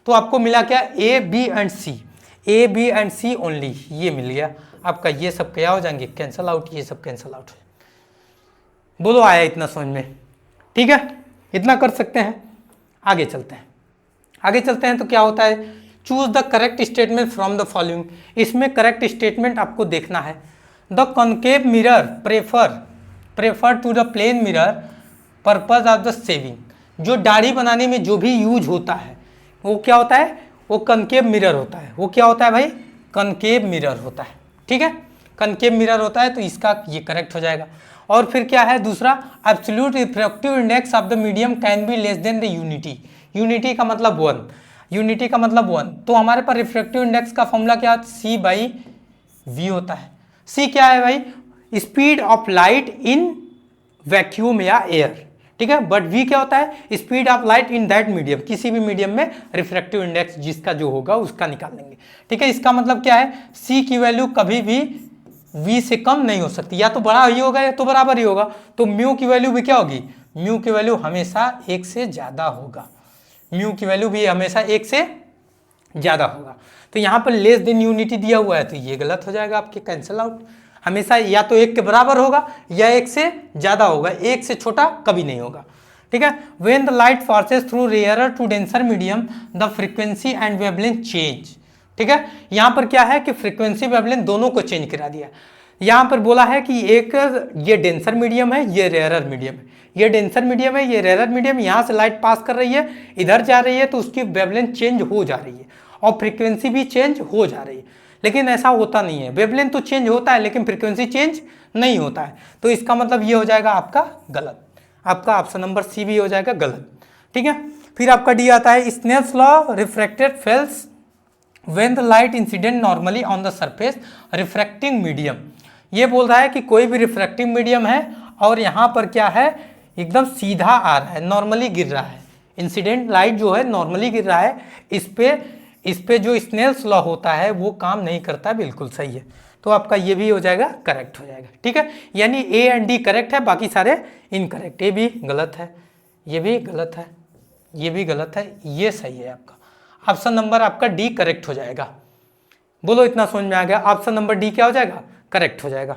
तो आपको मिला क्या, A B and C, A B and C only, ये मिल गया आपका। ये सब क्या हो जाएंगे, कैंसल आउट, ये सब कैंसल आउट। बोलो आया इतना समझ में, ठीक है, इतना कर सकते हैं। आगे चलते हैं, आगे चलते हैं तो क्या होता है, choose the correct statement from the following, इसमें करेक्ट स्टेटमेंट आपको देखना है। The concave mirror prefer to the plane mirror purpose of the shaving, जो दाढ़ी बनाने में जो भी यूज होता है वो क्या होता है, वो कनकेव मिरर होता है। वो क्या होता है भाई, कनकेव मिरर होता है। ठीक है, कनकेव मिरर होता है, तो इसका ये करेक्ट हो जाएगा। और फिर क्या है दूसरा, absolute refractive index of the medium can be less than the unity, unity का मतलब 1, यूनिटी का मतलब 1। तो हमारे पास रिफ्रैक्टिव इंडेक्स का फॉर्मूला क्या है, सी बाई वी होता है। सी क्या है भाई, speed of light in vacuum या एयर, ठीक है। बट वी क्या होता है, speed of light in that medium, किसी भी मीडियम में रिफ्रैक्टिव इंडेक्स जिसका जो होगा उसका निकाल लेंगे। ठीक है, इसका मतलब क्या है, सी की वैल्यू कभी भी वी से कम नहीं हो सकती, या तो बड़ा ही होगा या तो बराबर ही होगा। तो म्यू की वैल्यू भी क्या होगी, म्यू की वैल्यू हमेशा 1 से ज़्यादा होगा, म्यू की वैल्यू भी हमेशा 1 से ज़्यादा होगा। तो यहाँ पर लेस देन यूनिटी दिया हुआ है, तो ये गलत हो जाएगा आपके, कैंसिल आउट। हमेशा या तो 1 के बराबर होगा या 1 से ज़्यादा होगा, 1 से छोटा कभी नहीं होगा। ठीक है, when the light passes through rarer to denser medium the frequency and wavelength change. ठीक है, यहाँ पर क्या है कि फ्रीक्वेंसी वेवलेंथ दोनों को चेंज करा दिया। यहाँ पर बोला है कि एक ये डेंसर मीडियम है, ये रेयरर मीडियम है, ये डेंसर मीडियम है, ये रेयरर मीडियम, यहाँ से लाइट पास कर रही है, इधर जा रही है, तो उसकी वेवलेंथ चेंज हो जा रही है और फ्रीक्वेंसी भी चेंज हो जा रही है। लेकिन ऐसा होता नहीं है, वेवलेंथ तो चेंज होता है लेकिन फ्रीक्वेंसी चेंज नहीं होता है। तो इसका मतलब ये हो जाएगा आपका गलत, आपका ऑप्शन नंबर सी भी हो जाएगा गलत। ठीक है, फिर आपका डी आता है, Snell's law refracted fails when the light incident normally on the surface refracting medium. ये बोल रहा है कि कोई भी रिफ्रैक्टिंग मीडियम है और यहाँ पर क्या है, एकदम सीधा आ रहा है, नॉर्मली गिर रहा है, इंसिडेंट लाइट जो है नॉर्मली गिर रहा है, इस पे जो स्नेल्स लॉ होता है वो काम नहीं करता, बिल्कुल सही है। तो आपका ये भी हो जाएगा, करेक्ट हो जाएगा। ठीक है, यानी ए एंड डी करेक्ट है, बाकी सारे इनकरेक्ट। ए भी गलत है, ये भी गलत है, ये भी गलत है, ये सही है आपका। ऑप्शन नंबर आपका डी करेक्ट हो जाएगा। बोलो इतना समझ में आ गया, ऑप्शन नंबर डी क्या हो जाएगा, करेक्ट हो जाएगा।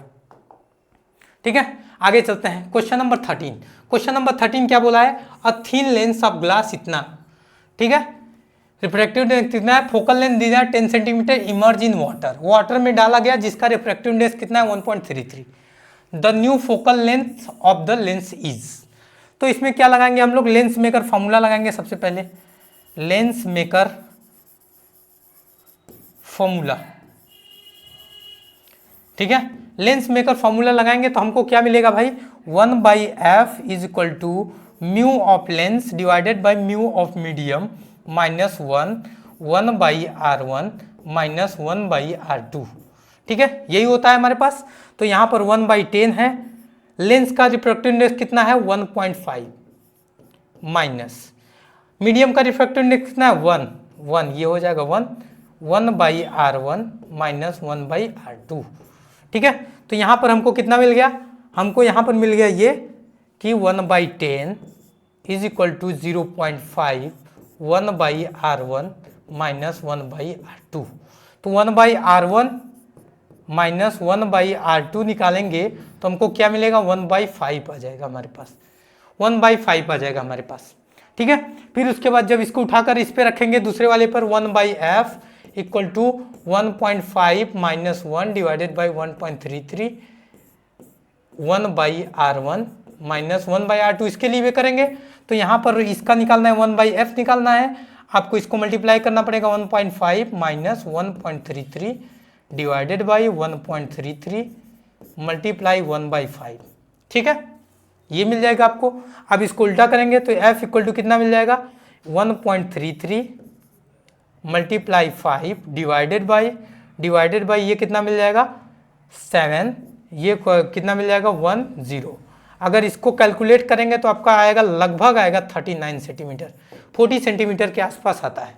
ठीक है, आगे चलते हैं, क्वेश्चन नंबर 13। क्वेश्चन नंबर 13 क्या बोला है, a thin lens of glass इतना, ठीक है, रिफ्रैक्टिव इंडेक्स कितना है, फोकल लेंथ दी है 10 centimetre, emerge in water, water में डाला गया जिसका रिफ्रैक्टिव इंडेक्स कितना है 1.33। The new focal length of the lens is. तो इसमें क्या लगाएंगे हम लोग, लेंस मेकर फॉर्मूला लगाएंगे सबसे पहले, लेंस मेकर फॉर्मूला। ठीक है, लेंस मेकर फॉर्मूला लगाएंगे तो हमको क्या मिलेगा भाई, 1/f is equal to mu of lens divided by mu of medium minus 1/r1 minus 1/r2। ठीक है, यही होता है हमारे पास। तो यहाँ पर 1/10 है, लेंस का रिफ्रैक्टिव इंडेक्स कितना है 1.5 माइनस मीडियम का रिफ्रैक्टिव इंडेक्स कितना है 1, ये हो जाएगा 1/r1 माइनस 1/r2। ठीक है, तो यहाँ पर हमको कितना मिल गया, हमको यहाँ पर मिल गया ये कि 1/10 is equal to 0.5 1/r1 minus 1/r2। तो 1/r1 माइनस 1/r2 निकालेंगे तो हमको क्या मिलेगा 1/5 आ जाएगा हमारे पास, 1/5 आ जाएगा हमारे पास। ठीक है, फिर उसके बाद जब इसको उठाकर इस पे रखेंगे दूसरे वाले पर, 1/f equal to 1.5 minus 1 divided by 1.33 1/r1 minus 1/r2, इसके लिए भी करेंगे तो यहाँ पर इसका निकालना है 1/f निकालना है, आपको इसको मल्टीप्लाई करना पड़ेगा 1.5 माइनस 1.33 डिवाइडेड बाई 1.33 मल्टीप्लाई 1/5। ठीक है, ये मिल जाएगा आपको। अब इसको उल्टा करेंगे तो f इक्वल टू कितना मिल जाएगा 1.33 मल्टीप्लाई 5 डिवाइडेड बाई ये कितना मिल जाएगा 7, ये कितना मिल जाएगा 10। अगर इसको कैलकुलेट करेंगे तो आपका आएगा, लगभग आएगा 39 सेंटीमीटर, 40 सेंटीमीटर के आसपास आता है।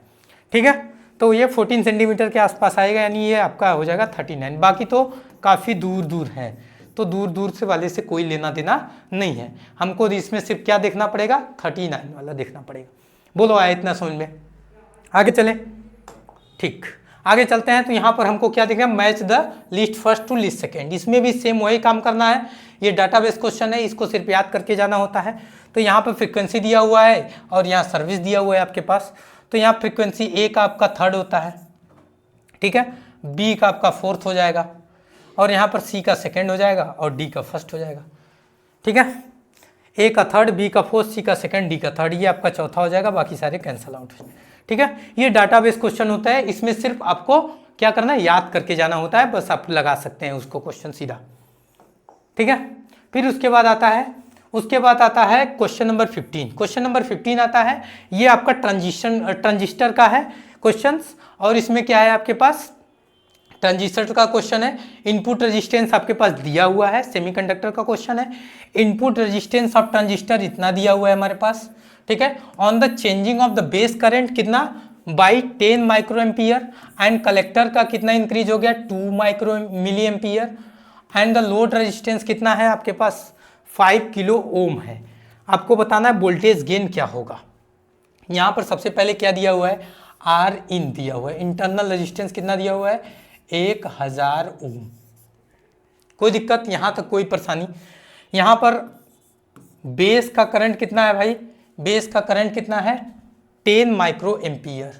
ठीक है, तो ये 14 सेंटीमीटर के आसपास आएगा, यानी ये आपका हो जाएगा 39। बाकी तो काफ़ी दूर दूर है, तो दूर दूर से वाले से कोई लेना देना नहीं है, हमको इसमें सिर्फ क्या देखना पड़ेगा 39 वाला देखना पड़ेगा। बोलो आया इतना समझ में, आगे चले। ठीक, आगे चलते हैं तो यहाँ पर हमको क्या देखना है, match the list first to list second. इसमें भी सेम वही काम करना है, ये डाटाबेस क्वेश्चन है, इसको सिर्फ याद करके जाना होता है। तो यहाँ पर फ्रीक्वेंसी दिया हुआ है और यहाँ सर्विस दिया हुआ है आपके पास, तो यहाँ फ्रीक्वेंसी ए का आपका थर्ड होता है, ठीक है, बी का आपका फोर्थ हो जाएगा, और यहाँ पर सी का सेकेंड हो जाएगा और डी का फर्स्ट हो जाएगा, ठीक है। ए का थर्ड, बी का फोर्थ, सी का सेकंड, डी का थर्ड, ये आपका चौथा हो जाएगा, बाकी सारे कैंसिल आउट हो जाएंगे, ठीक है। ये डाटाबेस क्वेश्चन होता है, इसमें सिर्फ आपको क्या करना है, याद करके जाना होता है, बस आप लगा सकते हैं उसको क्वेश्चन सीधा, ठीक है। फिर उसके बाद आता है क्वेश्चन नंबर 15। क्वेश्चन नंबर 15 आता है, ये आपका ट्रांजिस्टर का है क्वेश्चंस, और इसमें क्या है आपके पास, ट्रांजिस्टर का क्वेश्चन है। इनपुट रेजिस्टेंस आपके पास दिया हुआ है, सेमीकंडक्टर का क्वेश्चन है। इनपुट रेजिस्टेंस ऑफ ट्रांजिस्टर इतना दिया हुआ है हमारे पास, ठीक है। On the changing of the base current कितना, by 10 micro ampere, and collector का कितना इंक्रीज हो गया, 2 micro milli ampere, and the load resistance कितना है आपके पास, 5 किलो ओम है। आपको बताना है वोल्टेज गेन क्या होगा। यहाँ पर सबसे पहले क्या दिया हुआ है, आर इन दिया हुआ है, इंटरनल रेजिस्टेंस कितना दिया हुआ है, 1000 ओम। कोई दिक्कत, यहाँ तक कोई परेशानी। यहाँ पर बेस का करंट कितना है भाई, बेस का करंट कितना है, 10 micro ampere.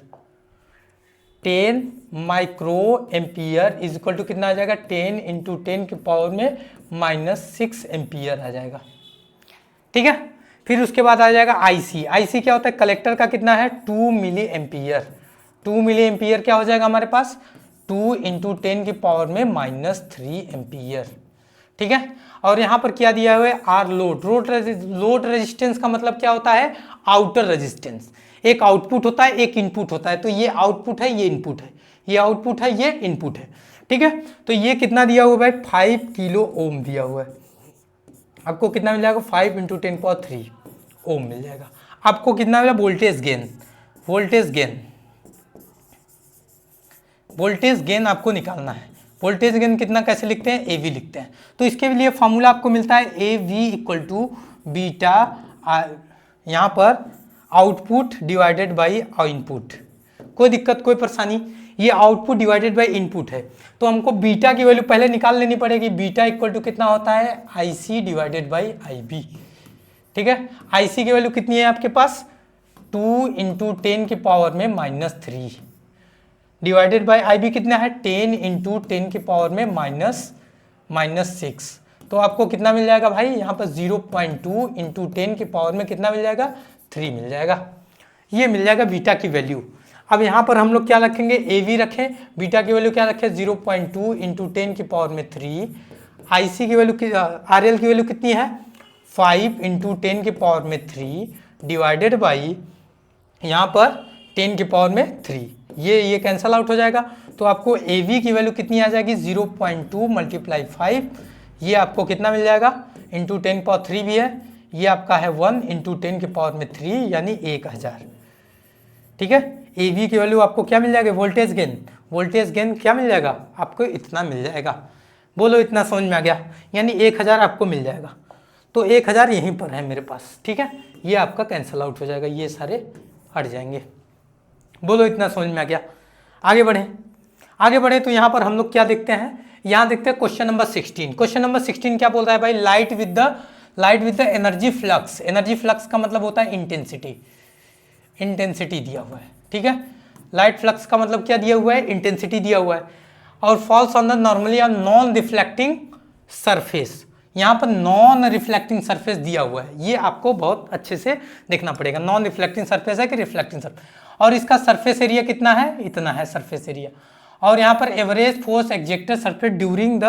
10 micro ampere is equal to कितना आ जाएगा, 10 इंटू 10 के पावर में -6 एम्पियर आ जाएगा, ठीक है। फिर उसके बाद आ जाएगा आईसी। आईसी क्या होता है, कलेक्टर का कितना है, 2 मिली एम्पियर। 2 मिली एम्पियर क्या हो जाएगा हमारे पास, 2 इंटू 10 की पावर में -3 एम्पियर, ठीक है। और यहाँ पर क्या दिया हुआ है, आर लोड। लोड रेजिस्टेंस का मतलब क्या होता है, आउटर रेजिस्टेंस। एक आउटपुट होता है, एक इनपुट होता है, तो ये आउटपुट है, ये इनपुट है, ये आउटपुट है, ये इनपुट है, ठीक है। तो ये कितना दिया हुआ है भाई, 5 किलो ओम दिया हुआ है। आपको कितना मिल जाएगा, 5 इंटू 10⁻³ ओम मिल जाएगा। आपको कितना मिला, वोल्टेज गेन। वोल्टेज गेन आपको निकालना है। वोल्टेज गेन कितना कैसे लिखते हैं, AV लिखते हैं। तो इसके लिए फॉर्मूला आपको मिलता है AV इक्वल टू बीटा, यहाँ पर आउटपुट डिवाइडेड बाई इनपुट। कोई दिक्कत, कोई परेशानी, ये आउटपुट डिवाइडेड बाई इनपुट है, तो हमको बीटा की वैल्यू पहले निकाल लेनी पड़ेगी। बीटा इक्वल टू कितना होता है, IC डिवाइडेड बाई IB, ठीक है। IC की वैल्यू कितनी है आपके पास, 2 इंटू 10 की पावर में -3 डिवाइडेड बाई IB कितना है, 10 इंटू 10 की पावर में -6। तो आपको कितना मिल जाएगा भाई, यहाँ पर 0.2 इंटू 10 की पावर में कितना मिल जाएगा, 3 मिल जाएगा। ये मिल जाएगा बीटा की वैल्यू। अब यहाँ पर हम लोग क्या रखेंगे, AV रखें, बीटा की वैल्यू क्या रखें, 0.2 इंटू 10 की पावर में 3। IC की वैल्यू, RL की वैल्यू कितनी है, 5 इंटू 10 की पावर में 3 डिवाइडेड बाई यहाँ पर 10 की पावर में 3। ये कैंसल आउट हो जाएगा, तो आपको AV की वैल्यू कितनी आ जाएगी, 0.2 × 5। ये आपको कितना मिल जाएगा, इंटू 10⁻³ भी है, ये आपका है 1 इंटू 10 की पावर में 3 यानी 1000, ठीक है। AV की वैल्यू आपको क्या मिल जाएगा, वोल्टेज गेन क्या मिल जाएगा आपको, इतना मिल जाएगा। बोलो इतना समझ में आ गया, यानी 1000 आपको मिल जाएगा। तो 1000 यहीं पर है मेरे पास, ठीक है। ये आपका कैंसल आउट हो जाएगा, ये सारे हट जाएंगे। बोलो इतना समझ में आ गया। आगे बढ़े तो यहाँ पर हम लोग क्या देखते हैं, यहाँ देखते हैं क्वेश्चन नंबर 16। क्वेश्चन नंबर 16 क्या बोल रहा है भाई, light with the energy flux. Energy flux का मतलब होता है इंटेंसिटी दिया हुआ है, ठीक है। लाइट फ्लक्स का मतलब क्या दिया हुआ है, इंटेंसिटी दिया हुआ है। और फॉल्स ऑन द नॉर्मली और नॉन रिफ्लेक्टिंग सरफेस। यहाँ पर नॉन रिफ्लेक्टिंग सरफेस दिया हुआ है, ये आपको बहुत अच्छे से देखना पड़ेगा, नॉन रिफ्लेक्टिंग सरफेस है कि रिफ्लेक्टिंग सरफेस। और इसका सरफेस एरिया कितना है, इतना है सरफेस एरिया। और यहाँ पर average force exerted surface during the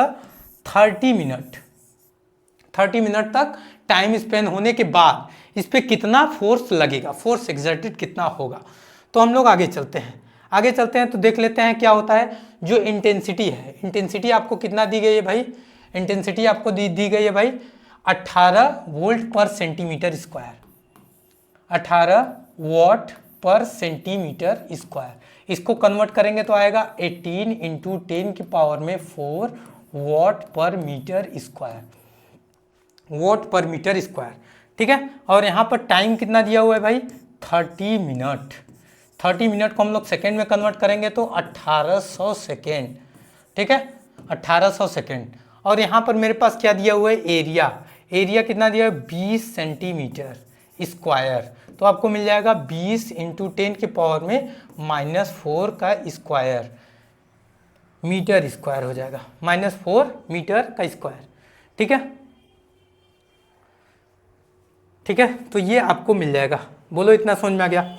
30 minute तक टाइम स्पेंड होने के बाद इस पर कितना फोर्स लगेगा, फोर्स एग्जर्टेड कितना होगा। तो हम लोग आगे चलते हैं तो देख लेते हैं क्या होता है। जो इंटेंसिटी है, इंटेंसिटी आपको कितना दी गई है भाई, इंटेंसिटी आपको दी गई है भाई 18 वोल्ट पर सेंटीमीटर स्क्वायर, 18 वाट पर सेंटीमीटर स्क्वायर। इसको कन्वर्ट करेंगे तो आएगा 18 इंटू 10 की पावर में 4 वाट पर मीटर स्क्वायर, ठीक है। और यहाँ पर टाइम कितना दिया हुआ है भाई, 30 मिनट। 30 मिनट को हम लोग सेकेंड में कन्वर्ट करेंगे तो 1800 सेकेंड, ठीक है, 1800 सेकेंड। और यहाँ पर मेरे पास क्या दिया हुआ है, एरिया कितना दिया है, 20 सेंटीमीटर स्क्वायर। तो आपको मिल जाएगा 20 इंटू 10 की पावर में -4 का स्क्वायर मीटर स्क्वायर हो जाएगा, -4 मीटर का स्क्वायर। ठीक है, ठीक है, तो ये आपको मिल जाएगा। बोलो इतना समझ में आ गया?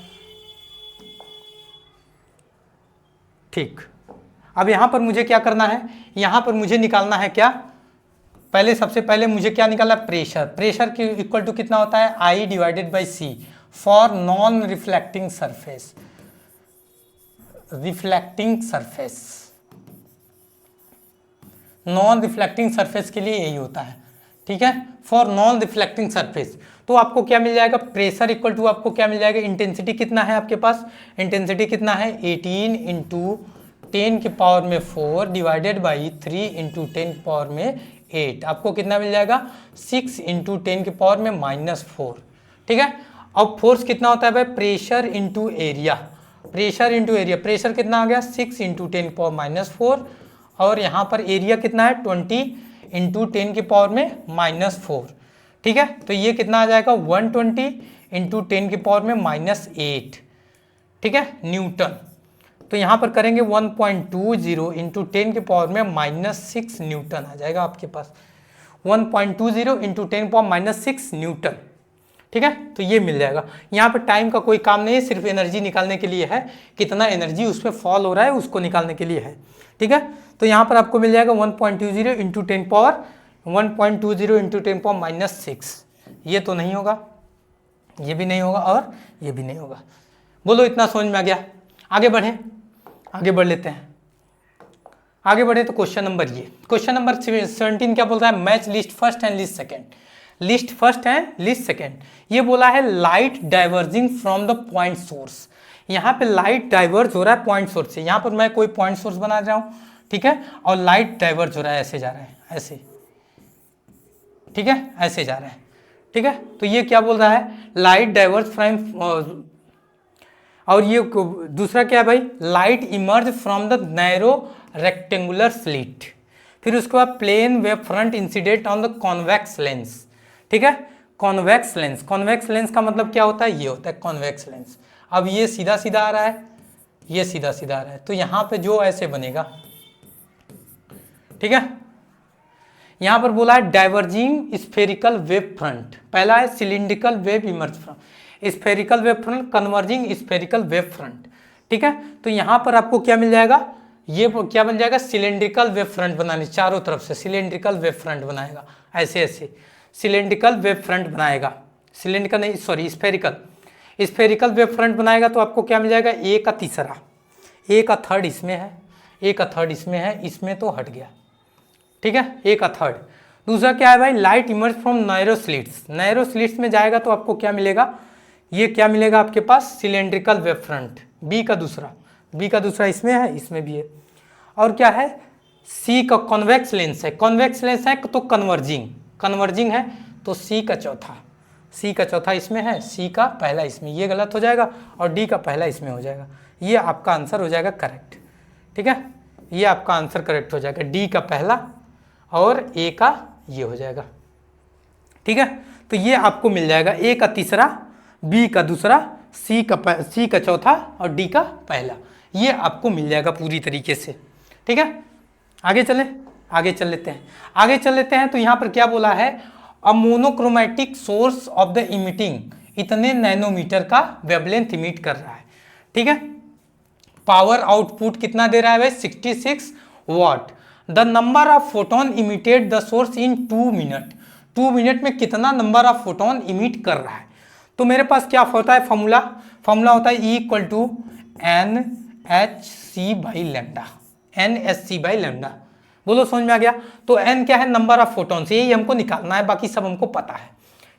ठीक, अब यहां पर मुझे क्या करना है, यहां पर मुझे निकालना है क्या, पहले सबसे पहले मुझे क्या निकालना है, प्रेशर। प्रेशर की इक्वल टू कितना होता है, I divided by C for non reflecting surface. Reflecting surface, non reflecting surface के लिए यही होता है। ठीक है, फॉर नॉन रिफ्लेक्टिंग सरफेस तो आपको क्या मिल जाएगा, प्रेशर इक्वल टू आपको क्या मिल जाएगा, इंटेंसिटी कितना है आपके पास, इंटेंसिटी कितना है 18 इंटू 10 की पावर में 4 डिवाइडेड बाई 3 इंटू 10 की पावर में 8, आपको कितना मिल जाएगा 6 इंटू 10 की पावर में -4। ठीक है, अब फोर्स कितना होता है भाई, pressure into area, pressure into area, pressure कितना आ गया 6 इंटू 10 की पावर -4 और यहाँ पर एरिया कितना है 20 इंटू 10 की पावर में -4। ठीक है, तो ये कितना आ जाएगा 120 इंटू 10 की पावर में -8। ठीक है, न्यूटन। तो यहाँ पर करेंगे 1.20 इंटू 10 की पावर में -6 न्यूटन आ जाएगा आपके पास, 1.20 इंटू 10 की पावर -6 न्यूटन। ठीक है, तो ये मिल जाएगा। यहाँ पर टाइम का कोई काम नहीं है, सिर्फ एनर्जी निकालने के लिए है, कितना एनर्जी उस पर फॉल हो रहा है उसको निकालने के लिए है। ठीक है, तो यहाँ पर आपको मिल जाएगा 1.20 इंटू 10 पावर 1.20 इंटू 10 पावर -6। ये तो नहीं होगा, ये भी नहीं होगा और ये भी नहीं होगा। बोलो इतना समझ में आ गया? आगे बढ़े, आगे बढ़ लेते हैं, आगे बढ़े तो क्वेश्चन नंबर ये, क्वेश्चन नंबर 17 क्या बोल रहा है, match list first and list second. List first and list second, ये बोला है light diverging from the point source. यहाँ पे लाइट डाइवर्ज हो रहा है पॉइंट सोर्स से, यहाँ पर मैं कोई पॉइंट सोर्स बना रहा हूँ, ठीक है, और लाइट डाइवर्ज हो रहा है, ऐसे जा रहा है, ऐसे, ठीक है, ऐसे जा रहा है। ठीक है, तो ये क्या बोल रहा है, लाइट डाइवर्ज फ्रॉम, और ये दूसरा क्या है भाई, light emerge from the narrow rectangular slit. फिर उसके बाद plane wave front incident on the convex lens. ठीक है, कॉन्वेक्स लेंस, कॉन्वेक्स लेंस का मतलब क्या होता है, ये होता है कॉन्वेक्स लेंस। अब ये सीधा सीधा आ रहा है, ये सीधा सीधा आ रहा है, तो यहाँ पे जो ऐसे बनेगा, ठीक है, यहाँ पर बोला है डाइवर्जिंग स्फेरिकल वेव फ्रंट, पहला है cylindrical wave emerge from spherical wave front, converging spherical wave front. ठीक है, तो यहाँ पर आपको क्या मिल जाएगा, ये क्या बन जाएगा, सिलिंड्रिकल वेव फ्रंट बनाने, चारों तरफ से सिलिंड्रिकल वेव फ्रंट बनाएगा, ऐसे ऐसे सिलिंड्रिकल वेव फ्रंट बनाएगा, सिलिंड्रिकल नहीं sorry spherical, spherical wave front बनाएगा। तो आपको क्या मिल जाएगा, ए का तीसरा, ए का थर्ड इसमें है, ए का थर्ड इसमें है, इसमें तो हट गया। ठीक है, ए का थर्ड। दूसरा क्या है भाई, light emerge from narrow slits, narrow slits में जाएगा तो आपको क्या मिलेगा, ये क्या मिलेगा आपके पास, सिलेंड्रिकल वेव फ्रंट, बी का दूसरा, बी का दूसरा इसमें है, इसमें भी है। और क्या है, सी का कॉन्वेक्स लेंस है, कॉन्वेक्स लेंस है तो कन्वर्जिंग, कन्वर्जिंग है तो सी का चौथा, सी का चौथा इसमें है, सी का पहला इसमें, ये गलत हो जाएगा और डी का पहला इसमें हो जाएगा। ये आपका आंसर हो जाएगा करेक्ट। ठीक है, ये आपका आंसर करेक्ट हो जाएगा, डी का पहला और ए का ये हो जाएगा। ठीक है, तो ये आपको मिल जाएगा, ए का तीसरा, बी का दूसरा, सी का चौथा और डी का पहला, ये आपको मिल जाएगा पूरी तरीके से। ठीक है, आगे चले, आगे चल लेते हैं, आगे चल लेते हैं। तो यहाँ पर क्या बोला है, a monochromatic source of the emitting इतने नैनोमीटर का वेवलेंथ इमिट कर रहा है। ठीक है, पावर आउटपुट कितना दे रहा है भाई, 66 watt. The number of photon emitted the source in 2 minute, 2 minute में कितना नंबर ऑफ फोटोन इमिट कर रहा है। तो मेरे पास क्या होता है फॉर्मूला, फॉर्मूला होता है E equal to NHC by lambda, NHC by lambda. बोलो समझ में आ गया। तो N क्या है, नंबर ऑफ फोटोन्स, यही हमको निकालना है, बाकी सब हमको पता है।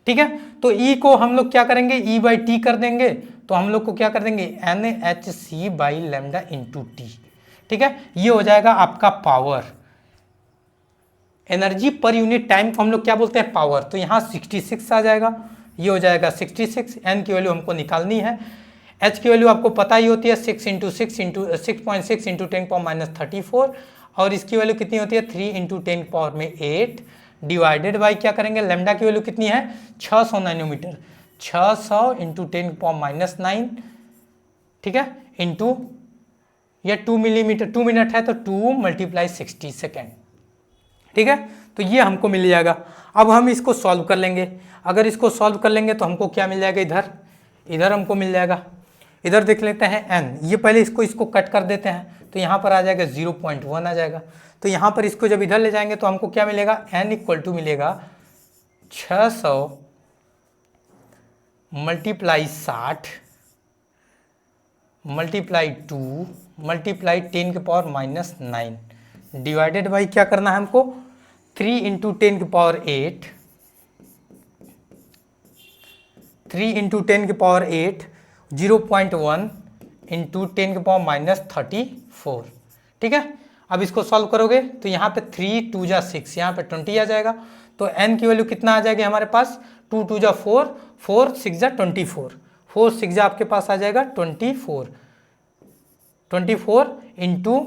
ठीक है, तो E को हम लोग क्या करेंगे, E बाई टी कर देंगे, तो हम लोग को क्या कर देंगे NHC by lambda into T. ठीक है, ये हो जाएगा आपका power, energy per unit time को हम लोग क्या बोलते हैं, पावर। तो यहाँ 66 आ जाएगा, ये हो जाएगा 66। N की वैल्यू हमको निकालनी है, H की वैल्यू आपको पता ही होती है 6 इंटू 6 इंटू 6.6 इंटू 10 पावर -34, और इसकी वैल्यू कितनी होती है 3 इंटू 10 पावर में 8 डिवाइडेड बाई क्या करेंगे, लेमडा की वैल्यू कितनी है 600 नैनोमीटर, 600 इंटू 10⁻⁹, ठीक है, इंटू या 2 मिलीमीटर, 2 मिनट है तो 2 × 60 सेकेंड, ठीक है। तो ये हमको मिल जाएगा। अब हम इसको सॉल्व कर लेंगे। अगर इसको सॉल्व कर लेंगे तो हमको क्या मिल जाएगा, इधर हमको मिल जाएगा। इधर देख लेते हैं n, ये पहले इसको कट कर देते हैं, तो यहाँ पर आ जाएगा 0.1 आ जाएगा। तो यहाँ पर इसको जब इधर ले जाएंगे तो हमको क्या मिलेगा, n इक्वल टू मिलेगा 600 × 60 × 2 × 10⁻⁹ डिवाइडेड बाई क्या करना है हमको, 3 × 10⁸, 3 × 10⁸, 0.1 इंटू 10⁻�34, ठीक है। अब इसको सॉल्व करोगे तो यहाँ पे 3 2 जा 6, यहाँ पे 20 आ जाएगा। तो n की वैल्यू कितना आ जाएगी हमारे पास, 2 2 जा 4, 4 6 जा 24, 4 6 जा आपके पास आ जाएगा 24, 24 इंटू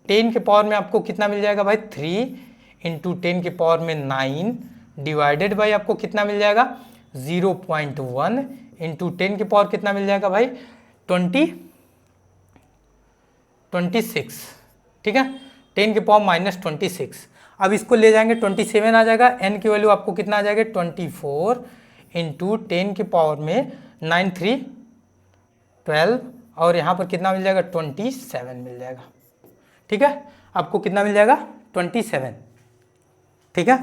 10 के पावर में आपको कितना मिल जाएगा भाई, 3 इंटू 10 के पावर में 9 डिवाइडेड बाई आपको कितना मिल जाएगा, 0.1 इंटू 10 के पावर कितना मिल जाएगा भाई, 26, ठीक है, 10 के पावर -26। अब इसको ले जाएंगे 27 आ जाएगा। n की वैल्यू आपको कितना आ जाएगा, 24 इंटू 10 के पावर में 9 3 12 और यहाँ पर कितना मिल जाएगा, 27 मिल जाएगा, ठीक है। आपको कितना मिल जाएगा, 27, ठीक है।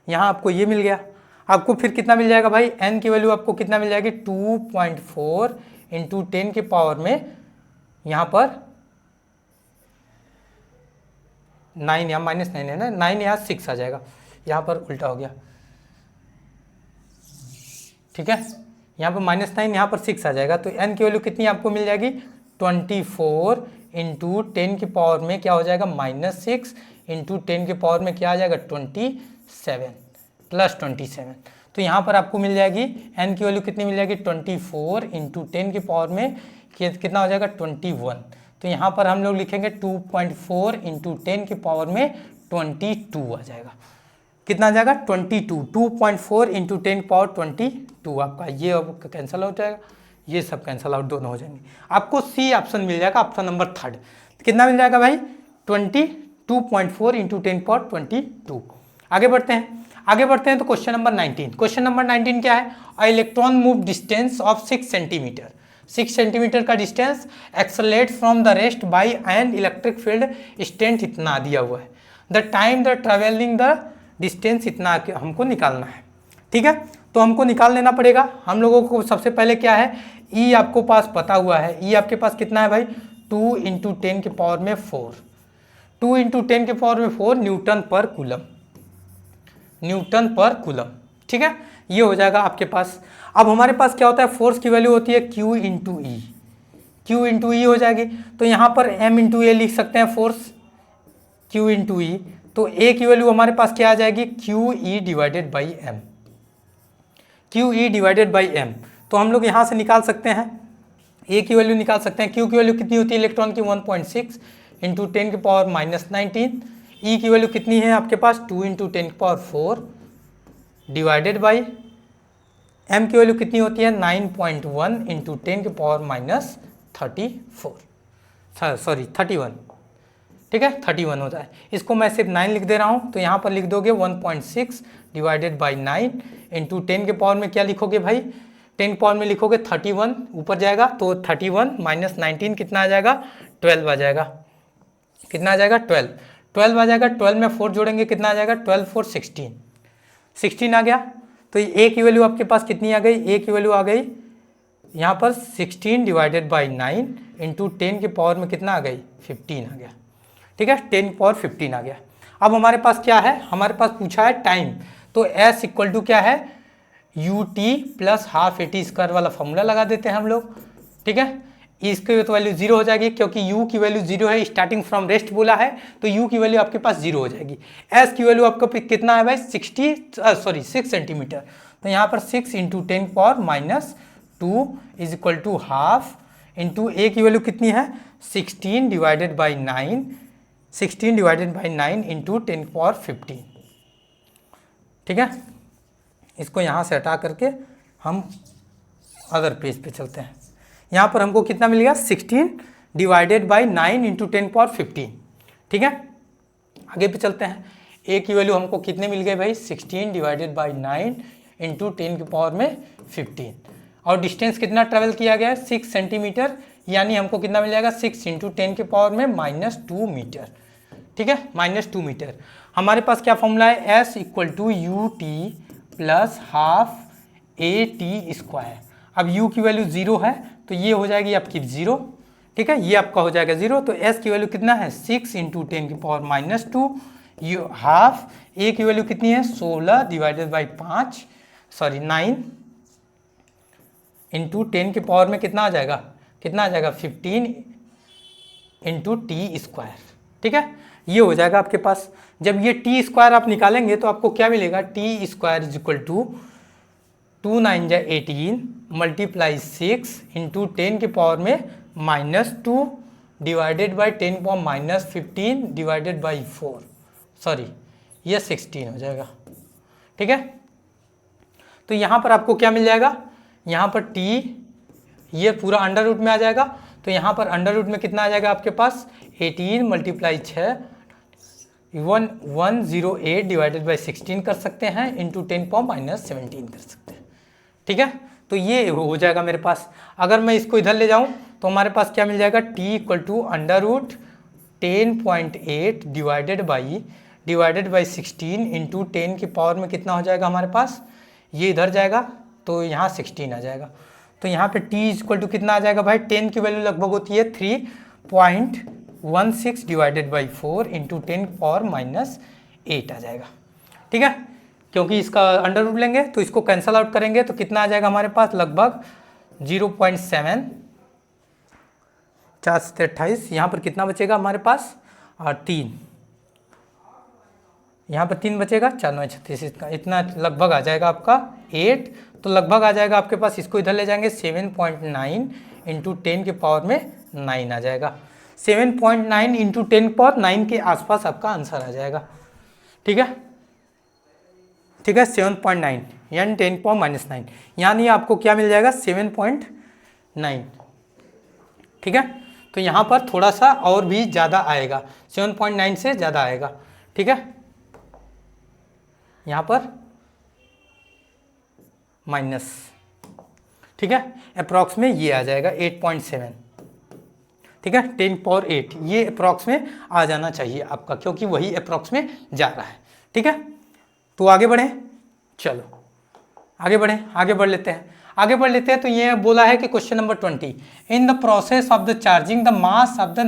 यहाँ आपको ये मिल गया। आपको फिर कितना मिल जाएगा भाई, n की वैल्यू आपको कितना मिल जाएगी, 2.4 इंटू 10 के पावर में यहाँ पर 9 या -9 है ना, 9 या 6 आ जाएगा, यहाँ पर उल्टा हो गया, ठीक है। यहाँ पर -9 यहाँ पर 6 आ जाएगा। तो n की वैल्यू कितनी आपको मिल जाएगी, 24 इंटू 10 के पावर में क्या हो जाएगा, -6 इंटू 10 के पावर में क्या आ जाएगा, 27 प्लस 27। तो यहाँ पर आपको मिल जाएगी n की वैल्यू कितनी मिल जाएगी, 24 इंटू 10 के पावर में कितना हो जाएगा, 21। तो यहाँ पर हम लोग लिखेंगे 2.4 इंटू 10 के पावर में 22 आ जाएगा। कितना आ जाएगा, 22, 2.4 इंटू 10 पावर 22 आपका ये अब कैंसिल हो जाएगा, ये सब कैंसिल आउट दोनों हो जाएंगे। आपको सी ऑप्शन मिल जाएगा, ऑप्शन नंबर 3। कितना मिल जाएगा भाई, 22.4 इंटू 10 पावर 22। आगे बढ़ते हैं तो क्वेश्चन नंबर 19। क्वेश्चन नंबर 19 क्या है, a electron move distance of 6 centimetre, 6 centimetre का distance accelerate from the rest by an electric field strength इतना दिया हुआ है, the time the travelling the distance इतना हमको निकालना है, ठीक है। तो हमको निकाल लेना पड़ेगा। हम लोगों को सबसे पहले क्या है, ई आपको पास पता हुआ है, ई आपके पास कितना है भाई, 2 इंटू 10 के पावर में 4, 2 इंटू 10 के पावर में 4 न्यूटन पर कूलम, ठीक है। ये हो जाएगा आपके पास। अब हमारे पास क्या होता है, फोर्स की वैल्यू होती है Q इंटू ई हो जाएगी। तो यहाँ पर M इंटू ए लिख सकते हैं फोर्स, Q इंटू ई। तो ए की वैल्यू हमारे पास क्या आ जाएगी, q e divided by m. तो हम लोग यहाँ से निकाल सकते हैं, ए की वैल्यू निकाल सकते हैं। क्यू की वैल्यू कितनी होती है इलेक्ट्रॉन की, 1.6 इंटू 10 के पावर -19। ई की वैल्यू कितनी है आपके पास, 2 इंटू 10 के पावर 4 डिवाइडेड बाई एम की वैल्यू कितनी होती है, 9.1 इंटू 10 के पावर -31, ठीक है, 31 होता है। इसको मैं सिर्फ 9 लिख दे रहा हूँ, तो यहाँ पर लिख दोगे 1.6 डिवाइडेड बाई 9 इंटू 10 के पावर में क्या लिखोगे भाई, 10 पावर में लिखोगे 31, ऊपर जाएगा तो 31 -19 कितना आ जाएगा, 12 आ जाएगा। कितना आ जाएगा, 12 आ जाएगा। 12 में 4 जोड़ेंगे कितना आ जाएगा, 12 4 16 आ गया। तो ए की वैल्यू आपके पास कितनी आ गई, ए की वैल्यू आ गई यहाँ पर 16 डिवाइडेड बाई 9 इंटू 10 के पावर में कितना आ गई, 15 आ गया, ठीक है, 10 पावर 15 आ गया। अब हमारे पास क्या है, हमारे पास पूछा है टाइम, तो S इक्वल टू क्या है, ut प्लस हाफ AT² वाला फॉर्मूला लगा देते हैं हम लोग, ठीक है। इसकी तो वैल्यू 0 हो जाएगी, क्योंकि u की वैल्यू 0 है, स्टार्टिंग फ्रॉम रेस्ट बोला है, तो u की वैल्यू आपके पास 0 हो जाएगी। S की वैल्यू आपको कितना है भाई, 6 सेंटीमीटर। तो यहाँ पर 6 into 10 power -2 is equal to half into a की वैल्यू कितनी है, 16 डिवाइडेड बाई 9 इंटू 10 पावर 15, ठीक है। इसको यहाँ से हटा करके हम अदर पेज पे चलते हैं। यहाँ पर हमको कितना मिलेगा 16 डिवाइडेड बाई 9 इंटू 10 पावर 15। ठीक है, आगे पे चलते हैं। ए की वैल्यू हमको कितने मिल गए भाई 16 डिवाइडेड बाई 9 इंटू 10 की पावर में 15। और डिस्टेंस कितना ट्रेवल किया गया है 6 सेंटीमीटर, यानी हमको कितना मिल जाएगा 6 इंटू 10 के पावर में -2 मीटर। ठीक है, -2 मीटर। हमारे पास क्या फॉर्मूला है, S equal to u t plus half a t square. अब u की वैल्यू 0 है तो ये हो जाएगी आपकी 0। ठीक है, ये आपका हो जाएगा 0। तो s की वैल्यू कितना है 6 इंटू 10 की पावर -2, यू हाफ a की वैल्यू कितनी है 16 डिवाइडेड बाई 9 इंटू 10 की पावर में कितना आ जाएगा 15 इंटू टी स्क्वायर। ठीक है, ये हो जाएगा आपके पास। जब ये टी स्क्वायर आप निकालेंगे तो आपको क्या मिलेगा, t square is equal to 2 9 जा 18 मल्टीप्लाई 6 इंटू 10 के पावर में -2 divided by 10 power -15 divided by 4, sorry ये 16 हो जाएगा। ठीक है, तो यहाँ पर आपको क्या मिल जाएगा, यहाँ पर टी ये पूरा अंडर रूट में आ जाएगा। तो यहाँ पर अंडर रूट में कितना आ जाएगा आपके पास 18 मल्टीप्लाई 6 108 डिवाइडेड बाई 16 कर सकते हैं इंटू 10 पावर -17 कर सकते हैं। ठीक है, तो ये हो जाएगा मेरे पास। अगर मैं इसको इधर ले जाऊं तो हमारे पास क्या मिल जाएगा, t equal to under root 10.8 divided by 16 into 10 की पावर में कितना हो जाएगा हमारे पास, ये इधर जाएगा तो यहाँ 16 आ जाएगा। तो यहाँ पे t इक्वल टू कितना आ जाएगा भाई, 10 की वैल्यू लगभग होती है 3.16 डिवाइडेड बाई 4 इंटू 10 पावर -8 आ जाएगा। ठीक है, क्योंकि इसका अंडर रूट लेंगे तो इसको कैंसल आउट करेंगे तो कितना आ जाएगा हमारे पास लगभग 0.7, 4 से 28, यहाँ पर कितना बचेगा हमारे पास और 3, यहाँ पर 3 बचेगा, 4 9 36, इतना लगभग आ जाएगा आपका 8। तो लगभग आ जाएगा आपके पास, इसको इधर ले जाएंगे 7.9 इंटू 10 के पावर में 9 आ जाएगा। 7.9 इंटू 10 पावर 9 के आसपास आपका आंसर आ जाएगा। ठीक है, 7.9 यानी 10 पावर -9, यानी आपको क्या मिल जाएगा 7.9। ठीक है, तो यहाँ पर थोड़ा सा और भी ज़्यादा आएगा, 7.9 से ज़्यादा आएगा। ठीक है, यहाँ पर माइनस, ठीक है, अप्रॉक्स में ये आ जाएगा 8.7। ठीक है, 10 पावर 8 ये अप्रॉक्स में आ जाना चाहिए आपका, क्योंकि वही अप्रॉक्स में जा रहा है। ठीक है, तो आगे बढ़ें, चलो आगे बढ़ लेते हैं। तो ये बोला है कि question number 20, in the process of the charging the mass of the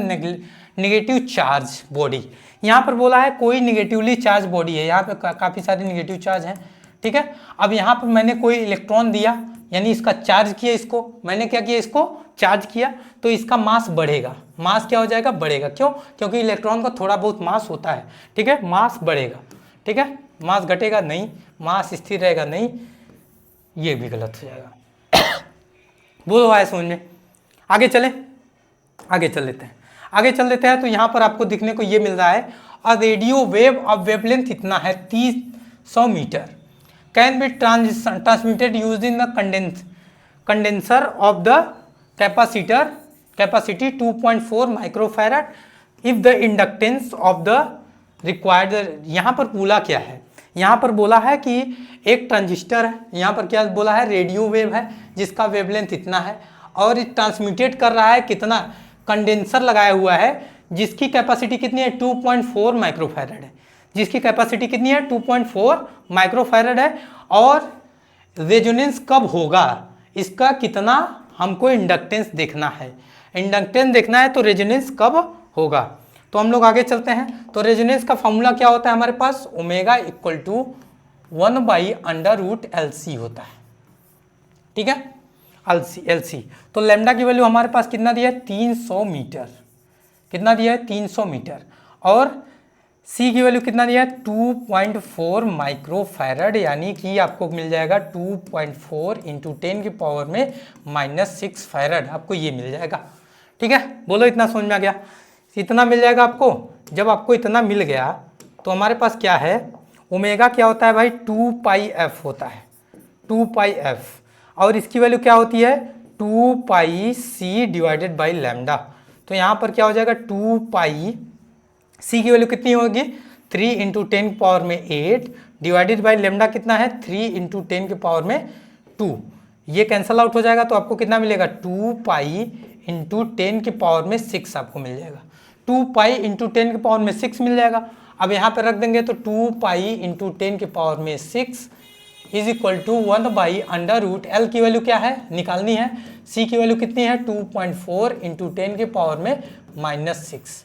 negative charge body. यहाँ पर बोला है कोई निगेटिवली चार्ज बॉडी है, यहाँ पे काफ़ी सारे निगेटिव चार्ज हैं। ठीक है, अब यहाँ पर मैंने कोई इलेक्ट्रॉन दिया, यानी इसका चार्ज किया, इसको मैंने क्या किया, इसको चार्ज किया, तो इसका मास बढ़ेगा। मास क्या हो जाएगा, बढ़ेगा। क्यों, क्योंकि इलेक्ट्रॉन का थोड़ा बहुत मास होता है। ठीक है, मास बढ़ेगा। ठीक है, मास घटेगा नहीं, मास स्थिर रहेगा नहीं, ये भी गलत हो जाएगा। बोलो आया समझ में। आगे चल लेते हैं। तो यहाँ पर आपको दिखने को ये मिल रहा है, a radio wave of wavelength इतना है 300 metre, can be transmitted use in the condenser of the capacity 2.4 microfarad if the inductance of the required. यहाँ पर बोला क्या है, यहाँ पर बोला है कि एक ट्रांजिस्टर है, यहाँ पर क्या बोला है, रेडियो वेव है जिसका वेवलेंथ इतना है, और ये ट्रांसमिटेड कर रहा है कितना, कंडेंसर लगाया हुआ है जिसकी कैपेसिटी कितनी है 2.4 माइक्रोफैराड है, जिसकी कैपेसिटी कितनी है 2.4 माइक्रोफैराड है। और रेजोनेंस कब होगा, इसका कितना हमको इंडक्टेंस देखना है, तो रेजोनेंस कब होगा। तो हम लोग आगे चलते हैं। तो रेजोनेंस का फॉर्मूला क्या होता है हमारे पास, ओमेगा इक्वल टू 1/√LC होता है। ठीक है, LC। तो लैम्डा की वैल्यू हमारे पास कितना दिया है 300 मीटर, कितना दिया है 300 मीटर, और C की वैल्यू कितना दिया है 2.4 माइक्रोफैराड, यानी कि आपको मिल जाएगा 2.4 इंटू 10 की पावर में -6 फैराड, आपको ये मिल जाएगा। ठीक है, बोलो इतना समझ में आ गया, इतना मिल जाएगा आपको। जब आपको इतना मिल गया तो हमारे पास क्या है, ओमेगा क्या होता है भाई 2πf होता है। 2 पाई एफ, और इसकी वैल्यू क्या होती है 2 पाई सी डिवाइडेड बाई लैम्डा। तो यहाँ पर क्या हो जाएगा 2 पाई सी की वैल्यू कितनी होगी 3 इंटू 10 के पावर में 8 डिवाइडेड बाई लेमडा कितना है 3 इंटू 10 के पावर में 2। ये कैंसल आउट हो जाएगा तो आपको कितना मिलेगा 2 पाई इंटू 10 के पावर में 6 आपको मिल जाएगा। 2 पाई इंटू 10 के पावर में 6 मिल जाएगा। अब यहाँ पर रख देंगे तो 2 पाई इंटू 10 के पावर में 6 is equal to 1 by under root L की वैल्यू क्या है निकालनी है, सी की वैल्यू कितनी है 2.4 इंटू 10 के पावर में -6।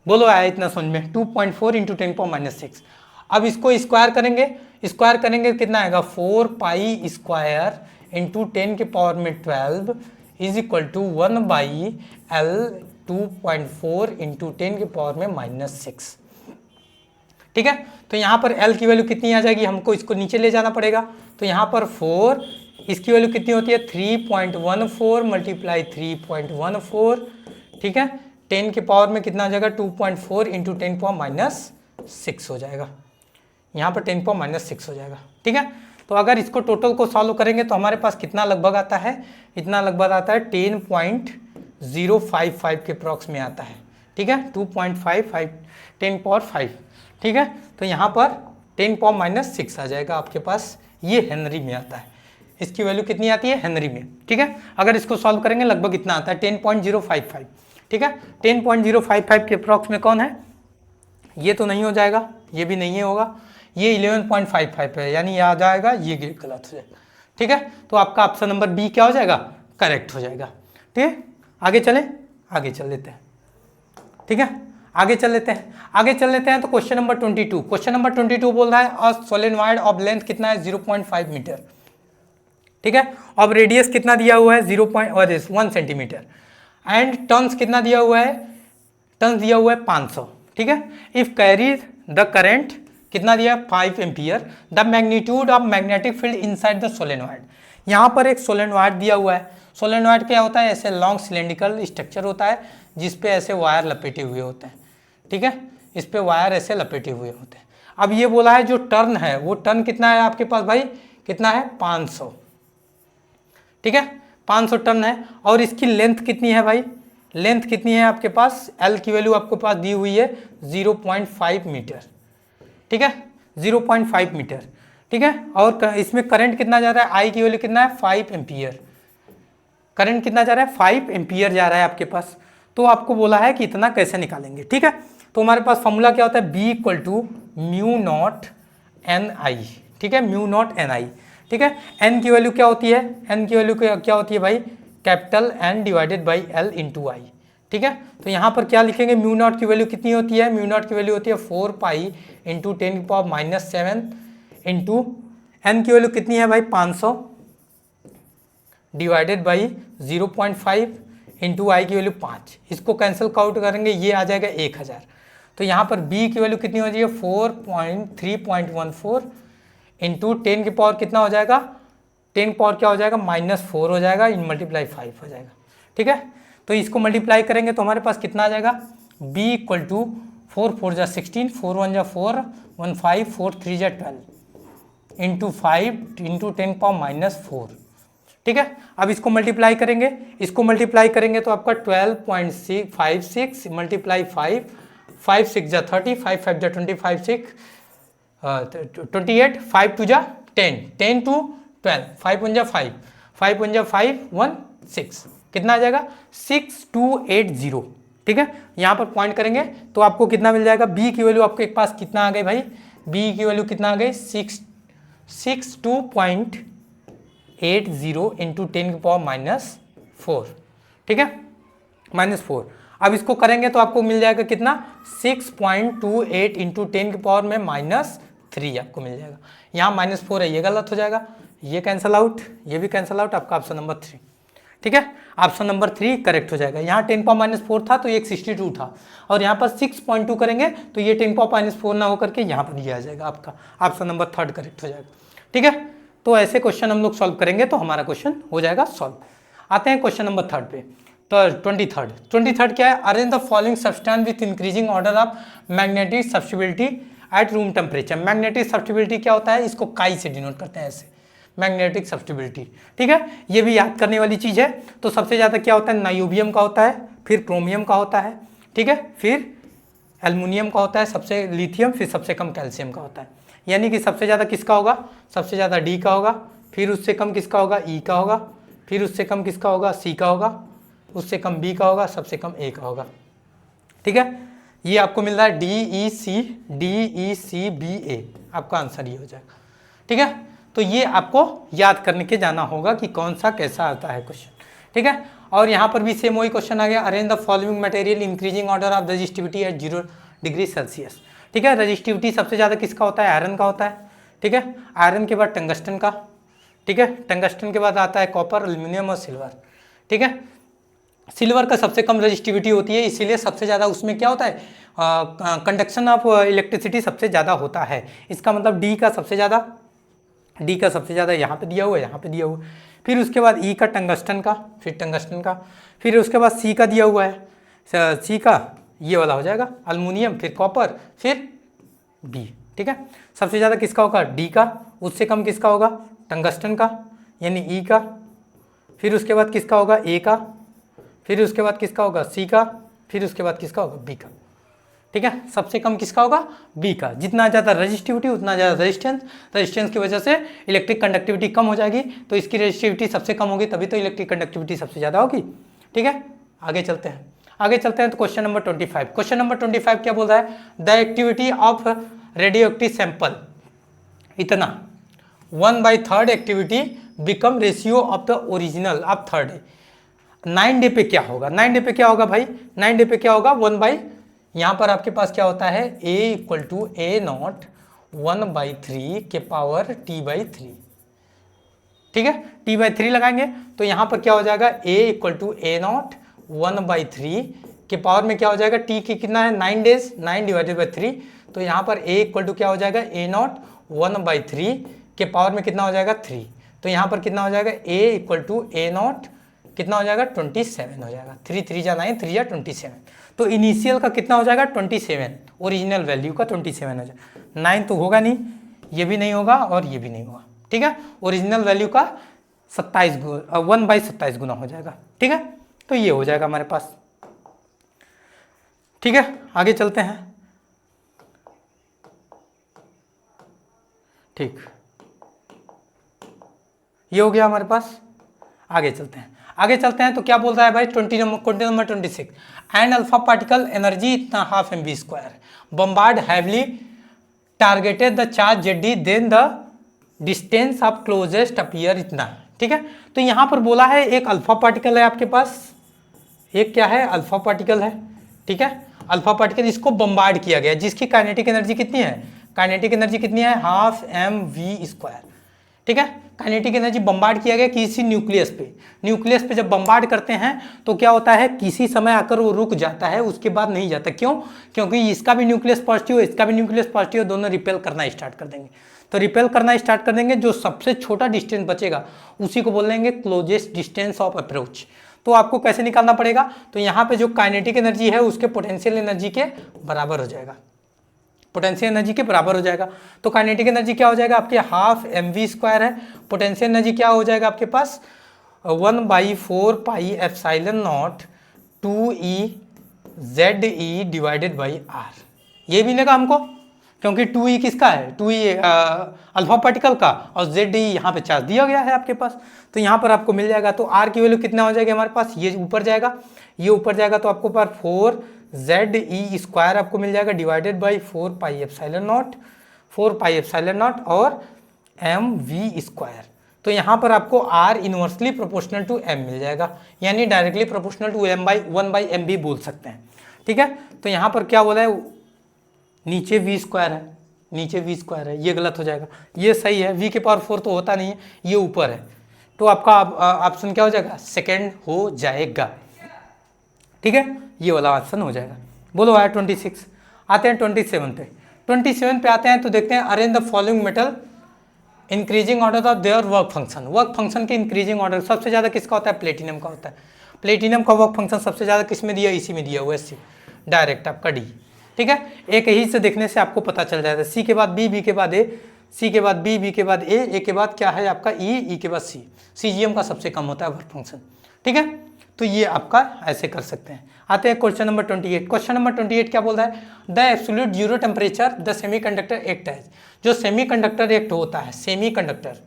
बोलो आया इतना समझ में 2.4 इंटू 10 पावर -6। अब इसको स्क्वायर करेंगे कितना आएगा 4 पाई स्क्वायर इंटू 10 के पावर में 12 is equal to 1 by L 2.4 into 10 के पावर में -6। ठीक है, तो यहाँ पर L की वैल्यू कितनी आ जाएगी, हमको इसको नीचे ले जाना पड़ेगा। तो यहाँ पर 4 इसकी वैल्यू कितनी होती है 3.14 मल्टीप्लाई 3.14। ठीक है, 10 के पावर में कितना आ जाएगा 2.4 इंटू 10 पावर -6 हो जाएगा। यहाँ पर 10 पावर -6 हो जाएगा। ठीक है, तो अगर इसको टोटल को सॉल्व करेंगे तो हमारे पास कितना लगभग आता है, इतना लगभग आता है 10.055 के अप्रॉक्स में आता है। ठीक है, 2.55 10 पावर 5। ठीक है, तो यहाँ पर 10 पावर -6 आ जाएगा आपके पास, ये हेनरी में आता है। इसकी वैल्यू कितनी आती है हेनरी में। ठीक है, अगर इसको सॉल्व करेंगे लगभग इतना आता है 10.055। ठीक है, 10.055 के अप्रॉक्स में कौन है, ये तो नहीं हो जाएगा, ये भी नहीं होगा, ये 11.55 है, यानी ये आ जाएगा, ये गलत हो जाएगा। ठीक है, तो आपका ऑप्शन नंबर बी क्या हो जाएगा करेक्ट हो जाएगा। ठीक है, आगे चलें, आगे चल लेते हैं। ठीक है, आगे चल लेते हैं तो क्वेश्चन नंबर 22 बोल रहा है अ सोलेनॉइड ऑफ लेंथ कितना है 0.5 मीटर। ठीक है, अब रेडियस कितना दिया हुआ है 1 सेंटीमीटर एंड टर्न्स कितना दिया हुआ है, टर्न्स दिया हुआ है 500। ठीक है, इफ कैरी द करंट कितना दिया 5 ampere the magnitude of magnetic field inside the solenoid. यहाँ पर एक सोलेनॉइड दिया हुआ है। सोलेनॉइड क्या होता है, ऐसे लॉन्ग सिलेंड्रिकल स्ट्रक्चर होता है जिसपे ऐसे वायर लपेटे हुए होते हैं। ठीक है, इस पे वायर ऐसे लपेटे हुए होते हैं। अब ये बोला है जो टर्न है वो टर्न कितना है आपके पास भाई, कितना है 500। ठीक है, 500 टर्न है और इसकी लेंथ कितनी है भाई, लेंथ कितनी है आपके पास, एल की वैल्यू आपके पास दी हुई है 0.5 मीटर। ठीक है, 0.5 मीटर। ठीक है, और इसमें करंट कितना जा रहा है, आई की वैल्यू कितना है 5 एम्पियर। करंट कितना जा रहा है 5 एम्पियर जा रहा है आपके पास। तो आपको बोला है कि इतना कैसे निकालेंगे। ठीक है, तो हमारे पास फॉर्मूला क्या होता है, B equal to mu naught N I. ठीक है, म्यू नॉट एन आई। ठीक है, एन की वैल्यू क्या होती है, एन की वैल्यू क्या होती है भाई, capital N divided by L into I. ठीक है, तो यहाँ पर क्या लिखेंगे, म्यू नॉट की वैल्यू कितनी होती है, म्यू नॉट की वैल्यू होती है 4 पाई इंटू 10 की पावर -7 इंटू एन की वैल्यू कितनी है भाई 500 डिवाइडेड बाई 0.5 इंटू आई की वैल्यू 5। इसको कैंसिल आउट करेंगे, ये आ जाएगा 1000। तो यहाँ पर बी की वैल्यू कितनी हो जाएगी 3.14 इंटू 10 की पावर कितना हो जाएगा, 10 पावर क्या हो जाएगा -4 हो जाएगा, इन मल्टीप्लाई 5 हो जाएगा। ठीक है, तो इसको मल्टीप्लाई करेंगे तो हमारे पास कितना आ जाएगा, बी इक्वल टू 4 4 जा 16, 4 1 जा 4, 1 5, 4 3 जा 12 इंटू 5 इंटू 10 पावर -4। ठीक है, अब इसको मल्टीप्लाई करेंगे, तो आपका 12.56 मल्टीप्लाई 5, 5 6 जा 30, 5 5 जा 25, 6 28, 5 2 जा 10, 10 to 12, 5 1 जा 5, 5 1 जा 5, 1 6, कितना आ जाएगा 6280। ठीक है, यहाँ पर पॉइंट करेंगे तो आपको कितना मिल जाएगा, बी की वैल्यू आपके पास कितना आ गई भाई, बी की वैल्यू कितना आ गई 62.80 इंटू 10 की पावर -4। ठीक है, -4। अब इसको करेंगे तो आपको मिल जाएगा कितना 6.28 इंटू 10 की पावर में -3 आपको मिल जाएगा। यहाँ -4 है, ये गलत हो जाएगा, ये कैंसल आउट, ये भी कैंसल आउट, आपका ऑप्शन नंबर 3। ठीक है, ऑप्शन नंबर 3 करेक्ट हो जाएगा। यहाँ 10 पावर -4 था तो ये 62 था, और यहाँ पर 6.2 करेंगे तो ये 10 पावर -4 ना होकर के यहाँ पर ये आ जाएगा, आपका ऑप्शन नंबर 3 करेक्ट हो जाएगा। ठीक है, तो ऐसे क्वेश्चन हम लोग सॉल्व करेंगे तो हमारा क्वेश्चन हो जाएगा सॉल्व। आते हैं क्वेश्चन नंबर 3 पे। तो 23rd क्या है, arrange the following substance with increasing order of magnetic susceptibility at room temperature. Magnetic susceptibility क्या होता है, इसको काई से डिनोट करते हैं ऐसे, मैग्नेटिक सब्स्टिबिलिटी। ठीक है, ये भी याद करने वाली चीज़ है। तो सबसे ज़्यादा क्या होता है, नाइयोबियम का होता है, फिर क्रोमियम का होता है, ठीक है, फिर एल्युमिनियम का होता है, सबसे लिथियम, फिर सबसे कम कैल्शियम का होता है। यानी कि सबसे ज़्यादा किसका होगा, सबसे ज़्यादा डी का होगा, फिर उससे कम किसका होगा, ई का होगा, फिर उससे कम किसका होगा, सी का होगा, उससे कम बी का होगा, सबसे कम ए का होगा। ठीक है, ये आपको मिल रहा है DEC आपका आंसर ये हो जाएगा। ठीक है, तो ये आपको याद करने के जाना होगा कि कौन सा कैसा आता है क्वेश्चन। ठीक है, और यहाँ पर भी सेम वही क्वेश्चन आ गया, arrange the following material increasing order of resistivity at 0 degree Celsius. ठीक है, रजिस्टिविटी सबसे ज़्यादा किसका होता है, आयरन का होता है। ठीक है, आयरन के बाद टंगस्टन का, ठीक है, टंगस्टन के बाद आता है कॉपर, एल्युमिनियम और सिल्वर। ठीक है, सिल्वर का सबसे कम रजिस्टिविटी होती है, इसीलिए सबसे ज़्यादा उसमें क्या होता है, कंडक्शन ऑफ इलेक्ट्रिसिटी सबसे ज़्यादा होता है। इसका मतलब डी का सबसे ज़्यादा यहाँ पे दिया हुआ है, यहाँ पे दिया हुआ है। फिर उसके बाद ई का टंगस्टन का, फिर टंगस्टन का, फिर उसके बाद सी का दिया हुआ है, सी का ये वाला हो जाएगा अल्युमिनियम, फिर कॉपर, फिर बी। ठीक है, सबसे ज़्यादा किसका होगा, डी का, उससे कम किसका होगा, टंगस्टन का यानी ई का, फिर उसके बाद किसका होगा, ए का, फिर उसके बाद किसका होगा, सी का, फिर उसके बाद किसका होगा, बी का। ठीक है, सबसे कम किसका होगा, बी का। जितना ज़्यादा रजिस्टिविटी उतना ज़्यादा रेजिस्टेंस की वजह से इलेक्ट्रिक कंडक्टिविटी कम हो जाएगी, तो इसकी रजिस्टिविटी सबसे कम होगी, तभी तो इलेक्ट्रिक कंडक्टिविटी सबसे ज़्यादा होगी। ठीक है, आगे चलते हैं तो क्वेश्चन नंबर 25। क्वेश्चन नंबर 25 क्या बोल रहा है, the activity of radio active sample इतना 1/3 activity become ratio of the original of third day. 9 day पे क्या होगा, 9 डे पे क्या होगा भाई, 9 डे पे क्या होगा, 1/, यहाँ पर आपके पास क्या होता है, A = A0 1/3 के पावर T/3। ठीक है, T/3 लगाएंगे तो यहाँ पर क्या हो जाएगा, A = A0 1/3 के पावर में क्या हो जाएगा, T की कितना है, 9 डेज, 9 / 3, तो यहाँ पर A = क्या हो जाएगा, A0 1/3 के पावर में कितना हो जाएगा, 3, तो यहाँ पर कितना हो जाएगा, A = A0 कितना हो जाएगा, 27 हो जाएगा, 3 3 जा 9, 3 या 27, तो इनिशियल का कितना हो जाएगा, 27, ओरिजिनल वैल्यू का 27 हो जाएगा। 9 तो होगा नहीं, ये भी नहीं होगा और ये भी नहीं होगा। ठीक है, ओरिजिनल वैल्यू का 1/27 गुना हो जाएगा। ठीक है, तो ये हो जाएगा हमारे पास। ठीक है, आगे चलते हैं। ठीक, ये हो गया हमारे पास। आगे चलते हैं तो क्या बोल रहा है भाई, 20 number 26, and alpha particle energy इतना 12 MV², bombard heavily targeted the charge ZD, then the distance of closest appear इतना। ठीक है, तो यहाँ पर बोला है एक अल्फा पार्टिकल है आपके पास, एक क्या है, अल्फा पार्टिकल है। ठीक है, अल्फा पार्टिकल, इसको बम्बार्ड किया गया, जिसकी काइनेटिक एनर्जी कितनी है, काइनेटिक एनर्जी कितनी है, 12 MV²। ठीक है, काइनेटिक एनर्जी बम्बार्ड किया गया किसी न्यूक्लियस पे जब बम्बार्ड करते हैं तो क्या होता है, किसी समय आकर वो रुक जाता है, उसके बाद नहीं जाता। क्यों, क्योंकि इसका भी न्यूक्लियस पॉजिटिव, इसका भी न्यूक्लियस पॉजिटिव, दोनों रिपेल करना स्टार्ट कर देंगे। तो रिपेल करना स्टार्ट कर देंगे, जो सबसे छोटा डिस्टेंस बचेगा उसी को बोल देंगे क्लोजेस्ट डिस्टेंस ऑफ अप्रोच। तो आपको कैसे निकालना पड़ेगा, तो यहाँ पे जो काइनेटिक एनर्जी है उसके पोटेंशियल एनर्जी के बराबर हो जाएगा, पोटेंशियल एनर्जी के बराबर हो जाएगा। तो काइनेटिक एनर्जी क्या हो जाएगा आपके, 12 MV² है, पोटेंशियल एनर्जी क्या हो जाएगा आपके पास, 1/4πε0 2E ZE/R। ये मिलेगा हमको, क्योंकि 2E किसका है, 2E अल्फा पार्टिकल का, और ZE यहाँ पे चार्ज दिया गया है आपके पास, तो यहाँ पर आपको मिल जाएगा। तो R की वैल्यू कितना हो जाएगी हमारे पास, ये ऊपर जाएगा, ये ऊपर जाएगा, तो आपको पास 4ZE² आपको मिल जाएगा, /4πε0 और MV²। तो यहाँ पर आपको R inversely proportional to M मिल जाएगा, यानी डायरेक्टली प्रोपोर्शनल टू 1/MV बोल सकते हैं। ठीक है, तो यहाँ पर क्या बोला है, नीचे V² है, नीचे V² है, ये गलत हो जाएगा, ये सही है, V के पावर 4 तो होता नहीं है, ये ऊपर है, तो आपका ऑप्शन क्या हो जाएगा, सेकेंड हो जाएगा। ठीक है, ये वाला ऑप्शन हो जाएगा। बोलो आया 26। आते हैं 27 पे। 27 पे आते हैं तो देखते हैं, arrange the following metal increasing order of their work function. Work function के इंक्रीजिंग ऑर्डर सबसे ज़्यादा किसका होता है, प्लेटिनम का होता है। प्लेटिनम का वर्क फंक्शन सबसे ज़्यादा किस में दिया, इसी में दिया हुआ है, सी, डायरेक्ट आपका डी। ठीक है, एक ही से देखने से आपको पता चल जाता है, सी के बाद बी, बी के बाद ए, सी के बाद बी, बी के बाद ए के बाद क्या है आपका ई के बाद सी। CGM का सबसे कम होता है वर्क फंक्शन, ठीक है। तो ये आपका ऐसे कर सकते हैं। आते हैं क्वेश्चन नंबर 28। क्वेश्चन नंबर 28 क्या बोल रहा है, the absolute zero temperature the semiconductor act as. जो सेमीकंडक्टर एक्ट होता है, सेमीकंडक्टर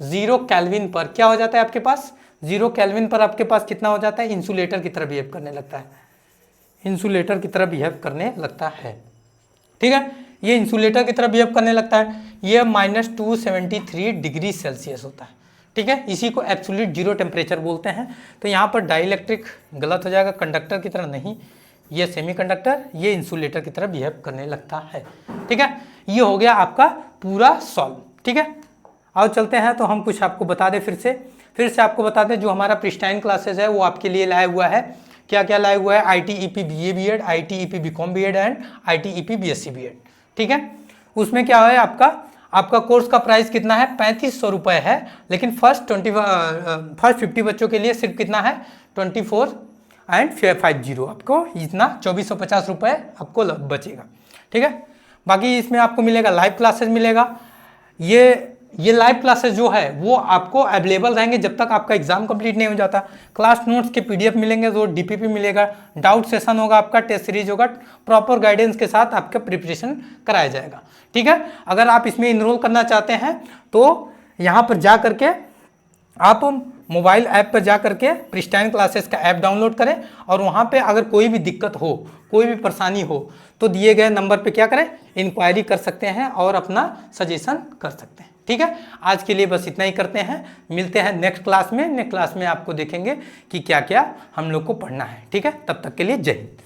0 केल्विन पर क्या हो जाता है आपके पास, 0 केल्विन पर आपके पास कितना हो जाता है, इंसुलेटर की तरह बिहेव करने लगता है, इंसुलेटर की तरह बिहेव करने लगता है, ठीक है। ये इंसुलेटर की तरह बिहेव करने लगता है। ये -273 डिग्री सेल्सियस होता है, ठीक है। इसी को एब्सोल्यूट जीरो टेम्परेचर बोलते हैं। तो यहाँ पर डाइलेक्ट्रिक गलत हो जाएगा, कंडक्टर की तरह नहीं, ये सेमीकंडक्टर, ये इंसुलेटर की तरह बिहेव करने लगता है, ठीक है। ये हो गया आपका पूरा सॉल्व, ठीक है। आओ चलते हैं, तो हम कुछ आपको बता दें, फिर से आपको बता दें, जो हमारा प्रिस्टाइन क्लासेस है वो आपके लिए लाया हुआ है, क्या क्या लाया हुआ है, ITEP BA BEd, ITEP BCom BEd and ITEP BSc BEd, ठीक है। उसमें क्या है आपका कोर्स का प्राइस कितना है, 3500 रुपये है, लेकिन फर्स्ट 50 बच्चों के लिए सिर्फ कितना है, 24,50 आपको इतना 2450 रुपये आपको बचेगा, ठीक है। बाकी इसमें आपको मिलेगा लाइव क्लासेस मिलेगा। ये लाइव क्लासेस जो है वो आपको अवेलेबल रहेंगे जब तक आपका एग्जाम कंप्लीट नहीं हो जाता। क्लास नोट्स के PDF मिलेंगे, जो DPP मिलेगा, डाउट सेशन होगा आपका, टेस्ट सीरीज होगा, प्रॉपर गाइडेंस के साथ आपका प्रिपरेशन कराया जाएगा, ठीक है। अगर आप इसमें इनरोल करना चाहते हैं तो यहाँ पर जा करके आप मोबाइल ऐप पर जा करके प्रिस्टाइन क्लासेस का ऐप डाउनलोड करें, और वहाँ पे अगर कोई भी दिक्कत हो, कोई भी परेशानी हो, तो दिए गए नंबर पे क्या करें, इंक्वायरी कर सकते हैं और अपना सजेशन कर सकते हैं, ठीक है। आज के लिए बस इतना ही करते हैं, मिलते हैं नेक्स्ट क्लास में। नेक्स्ट क्लास में आपको देखेंगे कि क्या क्या हम लोग को पढ़ना है, ठीक है। तब तक के लिए जय हिंद।